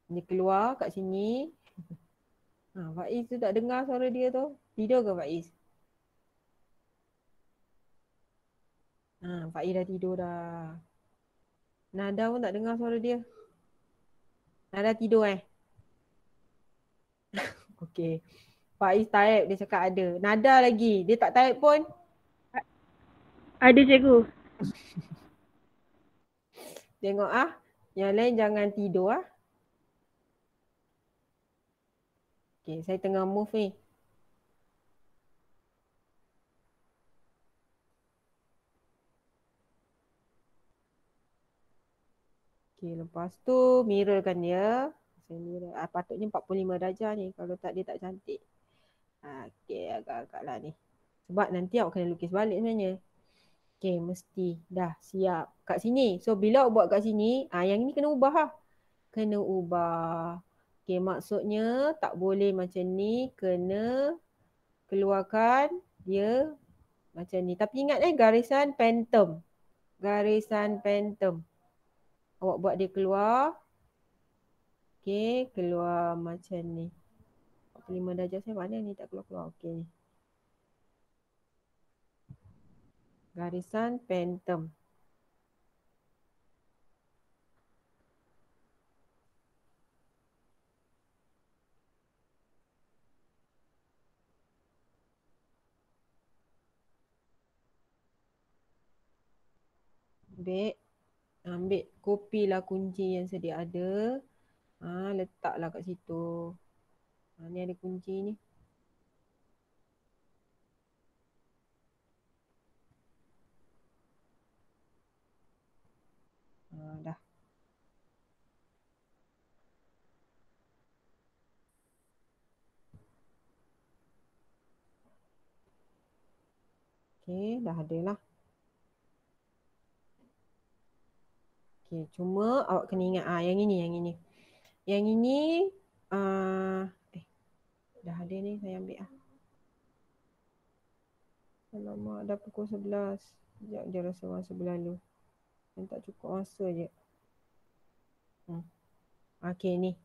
Dia keluar kat sini. Faiz tu tak dengar suara dia tu. Tidur ke Faiz? Faiz dah tidur dah. Nada pun tak dengar suara dia. Nada tidur Okey. Faiz type dia cakap ada. Nada lagi. Dia tak type pun. Ada cikgu. Tengok Yang lain jangan tidur Okey, saya tengah move ni. Okey, lepas tu mirrorkan dia. Saya mirror. Patutnya 45 darjah ni. Kalau tak dia tak cantik. Okey, agak-agak lah ni. Sebab nanti awak kena lukis balik sebenarnya. Okey, mesti dah siap. Kat sini. So, bila awak buat kat sini, yang ni kena ubah Kena ubah. Okey, maksudnya tak boleh macam ni. Kena keluarkan dia macam ni. Tapi ingat garisan phantom. Garisan phantom. Awak buat dia keluar. Okey, keluar macam ni. 45 darjah saya mana ni tak keluar-keluar. Okey ni. Garisan phantom. Ambil kopilah kunci yang sedia ada. Letaklah kat situ. Ni ada kunci ni. Dah. Okey, dah ada lah. Okey, cuma awak kena ingat yang ini. Yang ini dah ada ni, saya ambil Alamak, dah pukul 11. Sekejap dia rasa masa berlalu. Yang tak cukup masa je. Okay ni.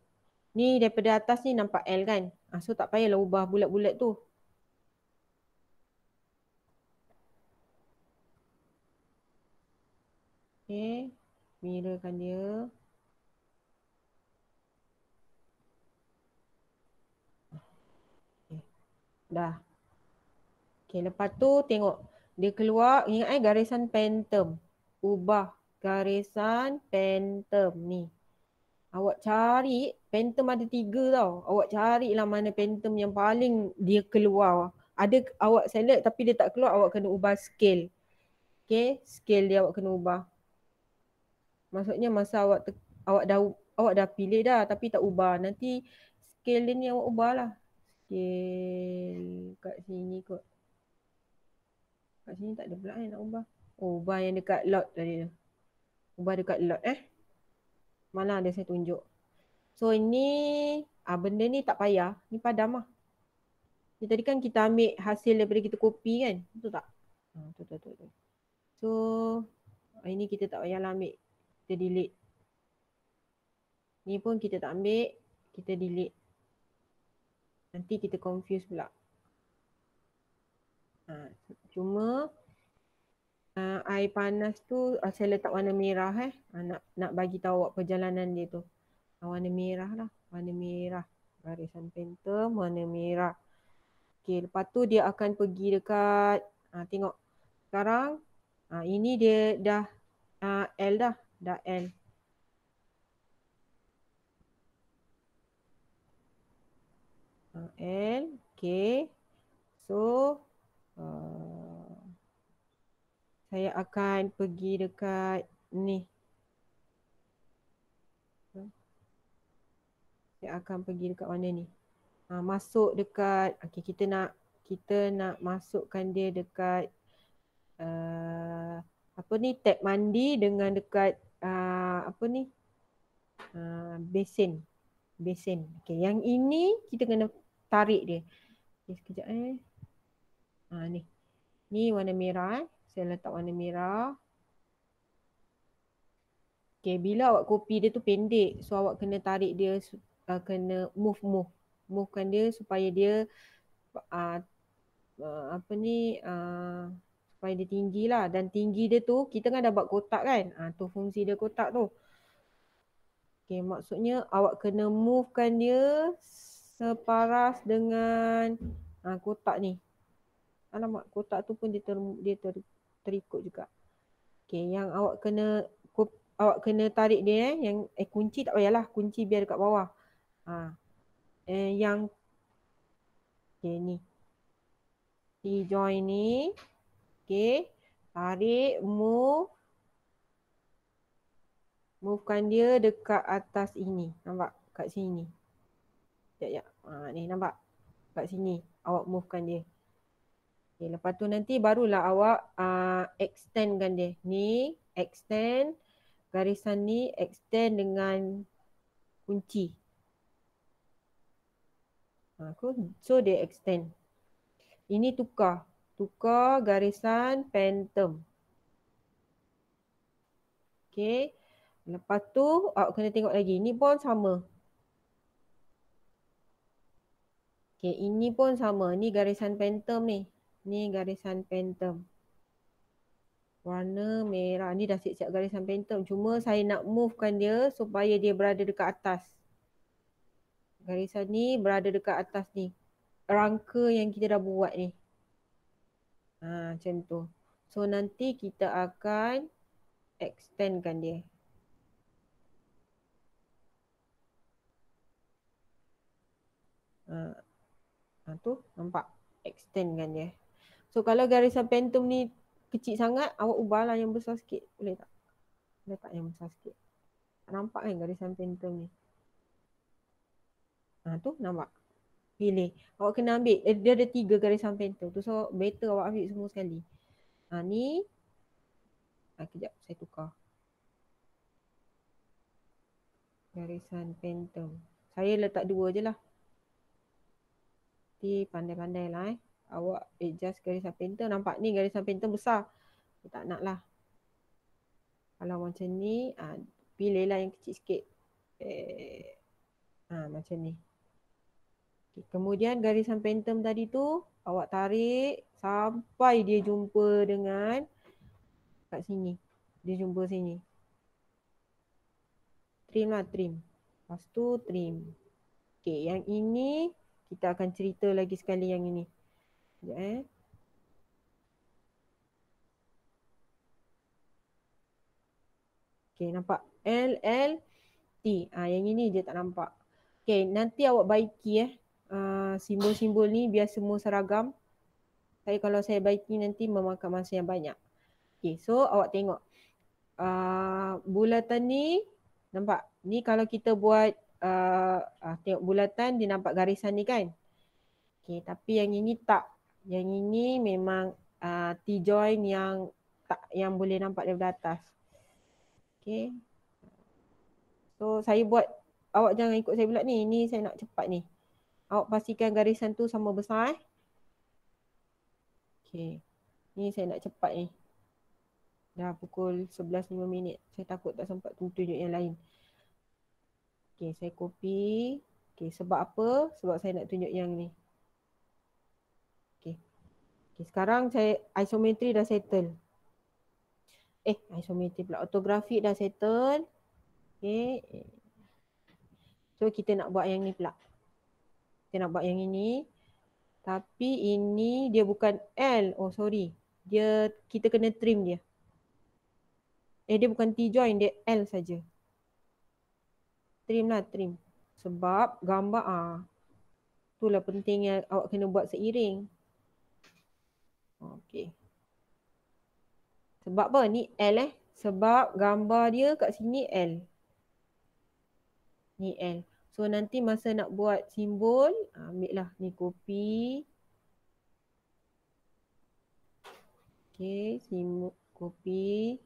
Ni daripada atas ni nampak L kan. So tak payahlah ubah bulat-bulat tu. Okay. Mirrorkan dia. Okay. Dah. Okay, lepas tu tengok. Dia keluar, ingat garisan phantom. Ubah garisan phantom ni. Awak cari, phantom ada 3 tau. Awak carilah mana phantom yang paling dia keluar. Ada awak select tapi dia tak keluar, awak kena ubah scale. Okay, scale dia awak kena ubah. Maksudnya masa awak dah pilih dah tapi tak ubah. Nanti scale dia ni awak ubahlah. Scale kat sini kot. Kat sini tak ada pula nak ubah. Oh, ubah yang dekat lot tadi tu. Ubah dekat lot Mana ada saya tunjuk. So ini benda ni tak payah. Ni padam lah. Ni tadi kan kita ambil hasil daripada kita copy kan. Betul tak? Tu. So ini kita tak payahlah ambil. Kita delete. Ni pun kita tak ambil. Kita delete. Nanti kita confuse pula. Cuma air panas tu saya letak warna merah nak bagi tahu awak perjalanan dia tu. Warna merah lah. Warna merah. Garisan phantom warna merah. Okay, lepas tu dia akan pergi dekat tengok. Sekarang ini dia dah L dah. Dah L. L. Okay. So saya akan pergi dekat ni. Saya akan pergi dekat mana ni? Masuk dekat, okay, kita nak masukkan dia dekat apa ni, tab mandi dengan dekat apa ni, besen. Okay, yang ini kita kena tarik dia. Okay, sekejap ni warna merah Saya letak warna merah. Okay, bila awak copy dia tu pendek, so awak kena tarik dia, kena movekan dia supaya dia apa ni, supaya dia tinggi lah. Dan tinggi dia tu, kita kan dah buat kotak kan. Tu fungsi dia kotak tu. Okay, maksudnya awak kena movekan dia separas dengan kotak ni. Alamak, kotak tu pun dia terikut juga. Okay, yang awak kena tarik dia yang kunci tak payahlah, kunci biar dekat bawah. Yang okay, ni join ni. Okay, tarik, movekan dia dekat atas ini. Nampak? Kat sini. Sekejap. Ni nampak? Kat sini. Awak movekan dia. Okay, lepas tu nanti barulah awak extendkan dia. Ni, extend. Garisan ni, extend dengan kunci. So, dia extend. Ini tukar garisan phantom. Okay. Lepas tu awak kena tengok lagi. Ni pun sama. Okay, ini pun sama. Ni garisan phantom ni. Ni garisan phantom. Warna merah. Ni dah siap-siap garisan phantom. Cuma saya nak movekan dia supaya dia berada dekat atas. Garisan ni berada dekat atas ni. Rangka yang kita dah buat ni. Macam tu. So nanti kita akan extendkan dia. Tu nampak, extendkan dia. So kalau garisan phantom ni kecil sangat, awak ubahlah yang besar sikit. Boleh tak? Letak yang besar sikit. Tak nampak kan garisan phantom ni? Tu nampak. Pilih. Awak kena ambil. Dia ada 3 garisan phantom tu. So better awak ambil semua sekali. Ni. Kejap saya tukar. Garisan phantom. Saya letak 2 je lah. Nanti pandai-pandai lah Awak adjust garisan phantom. Nampak ni garisan phantom besar. Saya tak nak lah. Kalau macam ni, pilihlah yang kecil sikit. Macam ni. Okay. Kemudian garisan phantom tadi tu, awak tarik sampai dia jumpa dengan kat sini. Dia jumpa sini. Trim lah, trim. Lepas tu trim. Okay, yang ini kita akan cerita lagi sekali yang ini. Sekejap Okay, nampak? L, L, T. Yang ini dia tak nampak. Okay, nanti awak baiki simbol-simbol ni biar semua seragam. Kalau saya baiki nanti memakan masa yang banyak. Okay, so awak tengok. Bulatan ni, nampak? Ni kalau kita buat, tengok bulatan dia nampak garisan ni kan? Okay, tapi yang ini tak. Yang ini memang T-join yang tak, yang boleh nampak daripada atas. Okay. So saya buat, awak jangan ikut saya pula ni. Ni saya nak cepat ni. Awak pastikan garisan tu sama besar Okay. Ni saya nak cepat ni. Dah pukul 11.05. Saya takut tak sempat tunjuk yang lain. Okay, saya copy. Okay, sebab apa? Sebab saya nak tunjuk yang ni. Okay. Okay, sekarang saya isometri dah settle. Isometri pula. Ortografik dah settle. Okay. So kita nak buat yang ni pula. Kita nak buat yang ini. Tapi ini dia bukan L. Oh sorry. Kita kena trim dia. Dia bukan T-join. Dia L saja. Trim lah, trim. Sebab gambar itulah pentingnya awak kena buat seiring. Okay. Sebab apa? Ni L Sebab gambar dia kat sini L. Ni L. So nanti masa nak buat simbol, ambil lah ni copy. Okay, simbol copy.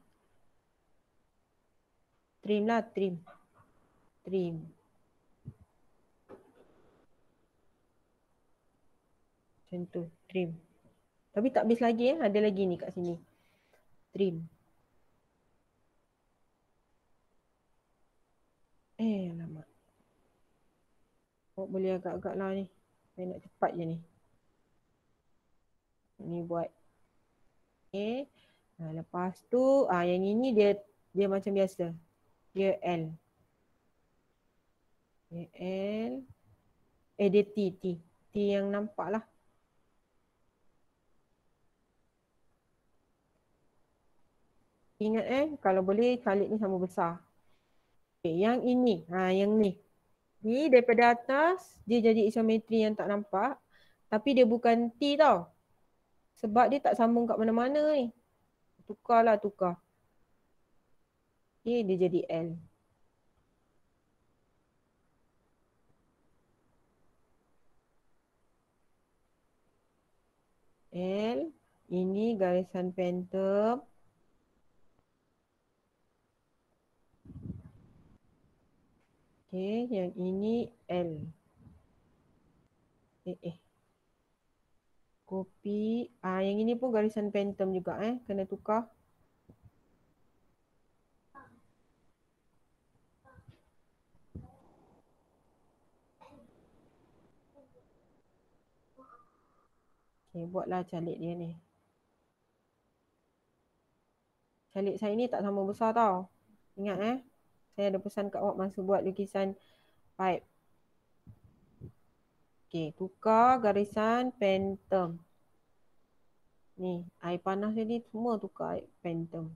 Trim lah, trim. Trim. Macam tu, trim. Tapi tak habis lagi ada lagi ni kat sini. Trim. Alamak. Boleh agak-agak lah ni. Saya nak cepat je ni. Ni buat. Okay. Lepas tu, yang ini dia macam biasa. Dia L. Dia L. Dia T. T yang nampak lah. Ingat kalau boleh calit ni sama besar. Okay, yang ini. Yang ni. Ni daripada atas, dia jadi isometri yang tak nampak. Tapi dia bukan T tau. Sebab dia tak sambung kat mana-mana ni. Tukar. Okay, dia jadi L. L. Ini garisan phantom. Okay, yang ini L. Copy. Yang ini pun garisan phantom juga kena tukar. Okay, buatlah calik dia ni. Calik saya ni tak sama besar tau. Ingat saya ada pesan kat awak masa buat lukisan pipe. Okay, tukar garisan phantom. Ni, air panas ni semua tukar air phantom.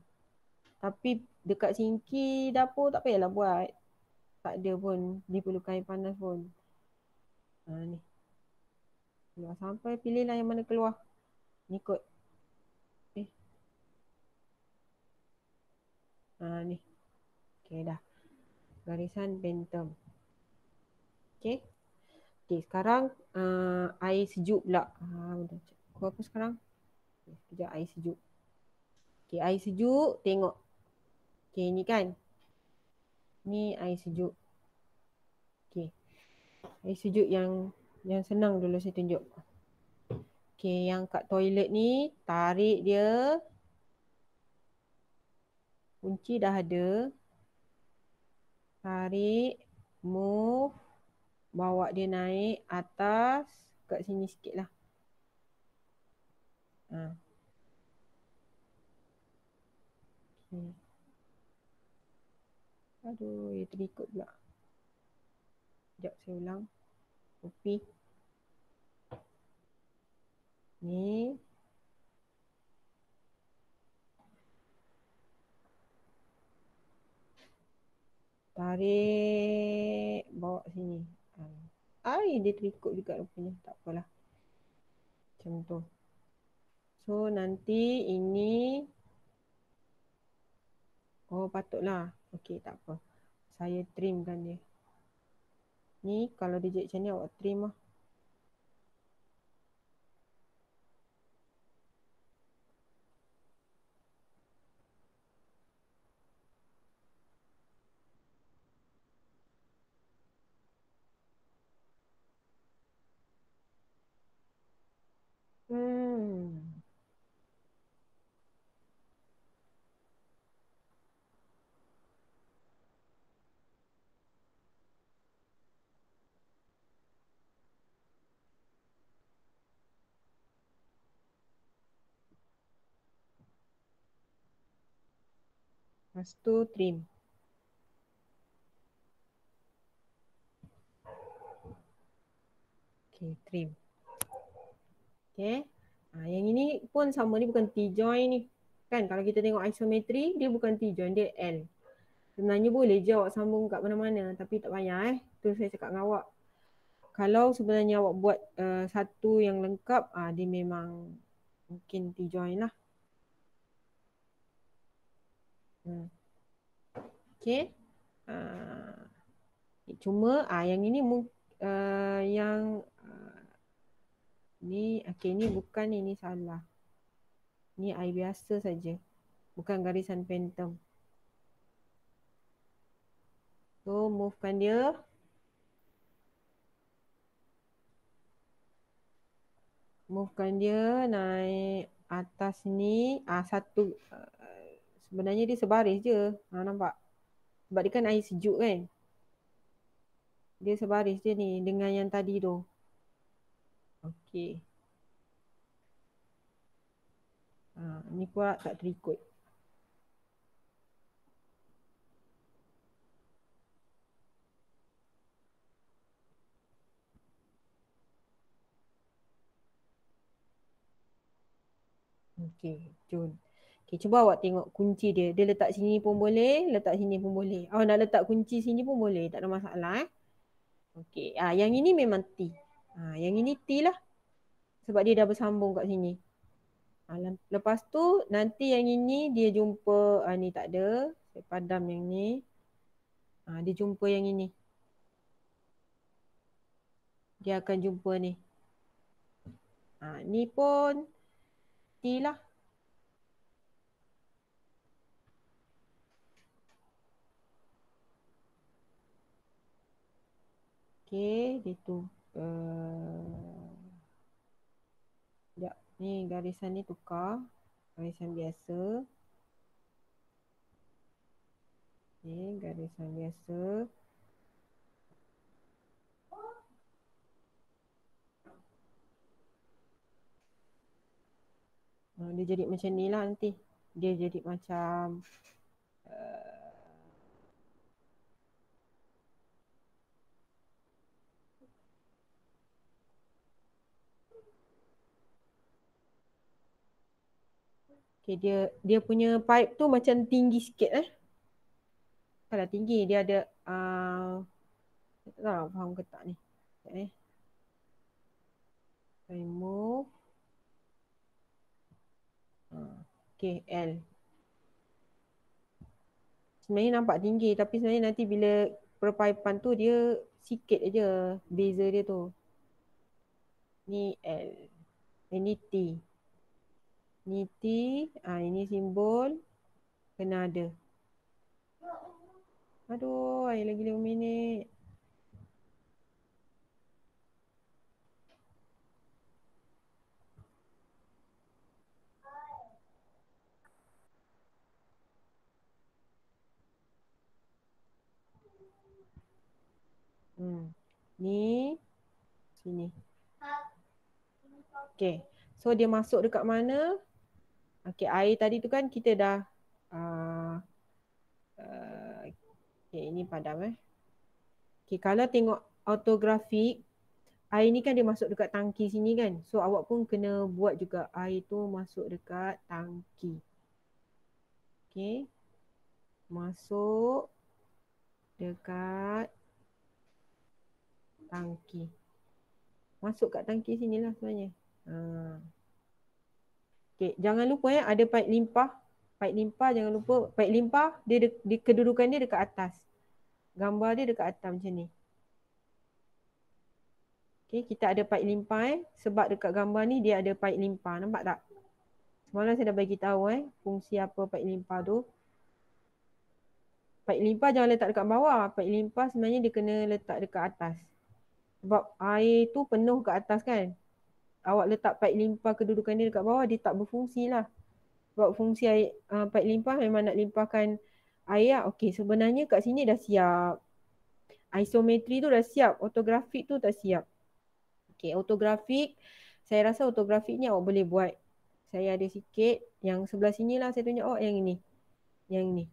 Tapi dekat sinki dapur tak payahlah buat. Tak ada pun diperlukan air panas pun. Ni. Keluar sampai pilihlah yang mana keluar. Ni kot. Ni. Okay dah. Garisan phantom. Okay. Okay, sekarang air sejuk pula. Aku apa sekarang? Sekejap, air sejuk. Okay, air sejuk, tengok. Okay, ni kan. Ni air sejuk. Okay. Air sejuk yang senang dulu saya tunjuk. Okay, yang kat toilet ni, tarik dia. Kunci dah ada. Tarik, move, bawa dia naik atas, kat sini sikit lah. Okay. Aduh, dia terikut pula. Sekejap saya ulang. Copy. Ni. Tarik, bawa sini. Dia terikut juga rupanya. Tak apalah. Macam tu. So, nanti ini. Oh, patutlah. Okey, tak apa. Saya trimkan dia. Ni, kalau dia jadi macam ni, awak trim lah. Lepas tu trim. Okay, trim. Okay. Yang ini pun sama, ni bukan T-join ni. Kan kalau kita tengok isometri, dia bukan T-join, dia L. Sebenarnya boleh je awak sambung kat mana-mana, tapi tak payah Tu saya cakap dengan awak. Kalau sebenarnya awak buat satu yang lengkap, dia memang mungkin T-join lah. Okay. Cuma yang ini yang ni, okay, ni bukan, ini salah. Ni I biasa saja. Bukan garisan phantom. So, movekan dia. Movekan dia naik atas ni. Satu. Sebenarnya dia sebaris je. Nampak? Sebab dia kan air sejuk kan. Dia sebaris je ni dengan yang tadi tu. Okey. Ni pula tak terikut. Okey, Jun. Okey, cuba awak tengok kunci dia. Dia letak sini pun boleh, letak sini pun boleh. Awak nak letak kunci sini pun boleh, tak ada masalah Okey, yang ini memang T. Yang ini T lah. Sebab dia dah bersambung kat sini. Lepas tu nanti yang ini dia jumpa ni tak ada. Saya padam yang ni. Dia jumpa yang ini. Dia akan jumpa ni. Ni pun T lah. Okey, dia tu. Sekejap. Ni garisan ni tukar. Garisan biasa. Okey, garisan biasa. Dia jadi macam ni lah nanti. Dia jadi macam okay, dia punya pipe tu macam tinggi sikit Kalau tinggi dia ada tak tahu faham ke tak ni. Sekejap remove. Okay, L. Sebenarnya nampak tinggi tapi sebenarnya nanti bila perpaipan tu dia sikit aja beza dia tu. Ni L. Ini T. Ni T. Ini simbol. Kena ada. Aduh, lagi 5 minit. Ni sini. Okay. So dia masuk dekat mana? Okay, air tadi tu kan kita dah okay, ini padam Okay, kalau tengok autografik, air ni kan dia masuk dekat tangki sini kan. So awak pun kena buat juga air tu masuk dekat tangki. Okay. Masuk dekat tangki. Masuk kat tangki sinilah sebenarnya. Okay, jangan lupa ada paip limpah. Paip limpah jangan lupa. Paip limpah dia kedudukan dia dekat atas. Gambar dia dekat atas macam ni. Okay, kita ada paip limpah sebab dekat gambar ni dia ada paip limpah. Nampak tak? Semalam saya dah bagi tahu fungsi apa paip limpah tu. Paip limpah jangan letak dekat bawah. Paip limpah sebenarnya dia kena letak dekat atas. Sebab air tu penuh kat atas kan. Awak letak paip limpah kedudukan dia dekat bawah, dia tak berfungsi lah. Sebab fungsi air, paip limpah memang nak limpahkan air lah. Okey, sebenarnya kat sini dah siap. Isometri tu dah siap. Autografik tu tak siap. Okey, autografik. Saya rasa autografik ni awak boleh buat. Saya ada sikit. Yang sebelah sini lah saya tunjuk awak yang ini. Yang ni.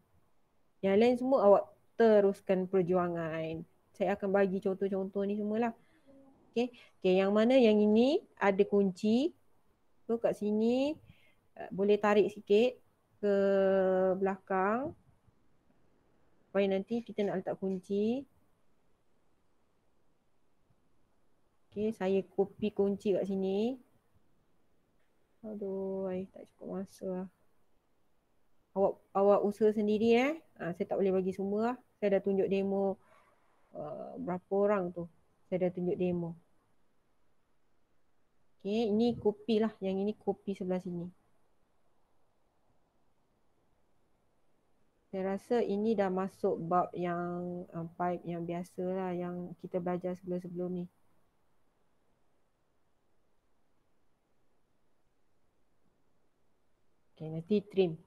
Yang lain semua awak teruskan perjuangan. Saya akan bagi contoh-contoh ni semualah. Okey. Okey, yang mana yang ini ada kunci. So kat sini boleh tarik sikit ke belakang. Supaya nanti kita nak letak kunci. Okey, saya copy kunci kat sini. Aduh, tak cukup masa lah. Awak usaha sendiri saya tak boleh bagi semua lah. Saya dah tunjuk demo berapa orang tu. Saya dah tunjuk demo. Okey, ini kopi lah. Yang ini kopi sebelah sini. Saya rasa ini dah masuk bab yang pipe yang biasa lah. Yang kita belajar sebelum-sebelum ni. Okey, nanti trim.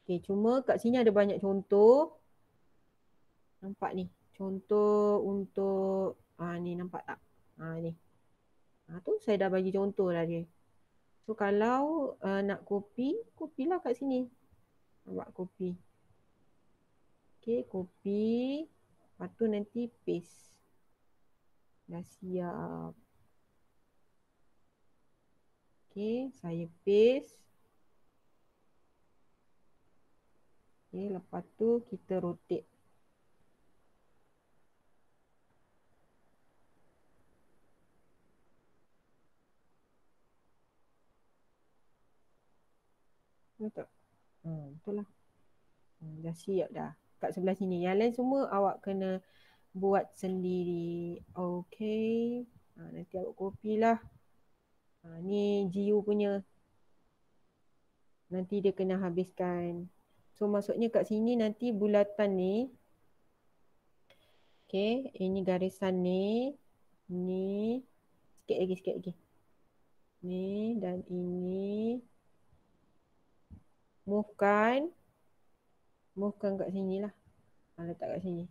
Okey, cuma kat sini ada banyak contoh. Nampak ni. Contoh untuk ni nampak tak? Ni. Tu saya dah bagi contoh lah dia. So kalau nak copy, copy lah kat sini. Nampak copy. Okay, copy. Lepas tu nanti paste. Dah siap. Okay, saya paste. Okay, lepas tu kita rotate. Betul? Betul lah. Dah siap dah. Kat sebelah sini. Yang lain semua awak kena buat sendiri. Okay. Nanti awak copy lah. Ni GU punya. Nanti dia kena habiskan. So maksudnya kat sini nanti bulatan ni. Okay. Ini garisan ni. Ni. Sikit lagi. Ni dan ini. Movekan kat sini lah. Letak kat sini.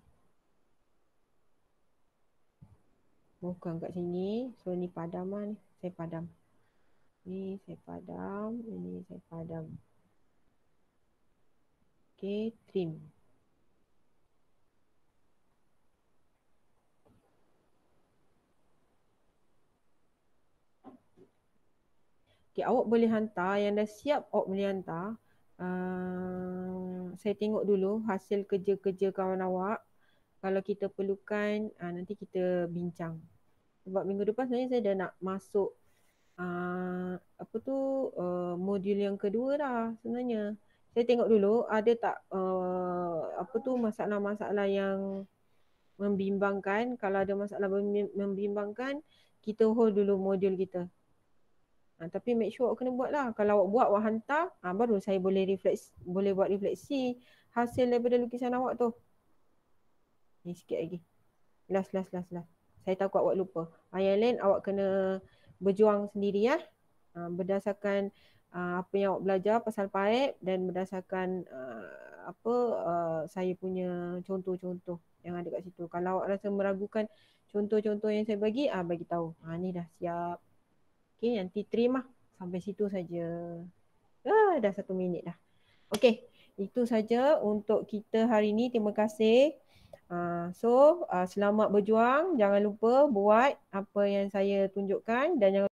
Movekan kat sini. So ni padam lah ni. Saya padam. Ni saya padam. Ini saya padam. Okay, trim. Okay, awak boleh hantar. Yang dah siap awak boleh hantar. Saya tengok dulu hasil kerja-kerja kawan awak. Kalau kita perlukan, nanti kita bincang. Sebab minggu depan sebenarnya saya dah nak masuk modul yang kedua dah sebenarnya. Saya tengok dulu ada tak masalah-masalah yang membimbangkan. Kalau ada masalah membimbangkan, kita hold dulu modul kita. Tapi make sure awak kena buat lah. Kalau awak buat, awak hantar, baru saya boleh buat refleksi hasil daripada lukisan awak tu. Ni sikit lagi. Last. Saya takut awak lupa. Yang lain awak kena berjuang sendiri ya. Berdasarkan apa yang awak belajar pasal paip dan berdasarkan saya punya contoh-contoh yang ada kat situ. Kalau awak rasa meragukan contoh-contoh yang saya bagi, bagi tahu. Ni dah siap. Okey, nanti terima sampai situ saja. Dah 1 minit dah. Okey, itu saja untuk kita hari ini. Terima kasih. Selamat berjuang. Jangan lupa buat apa yang saya tunjukkan dan jangan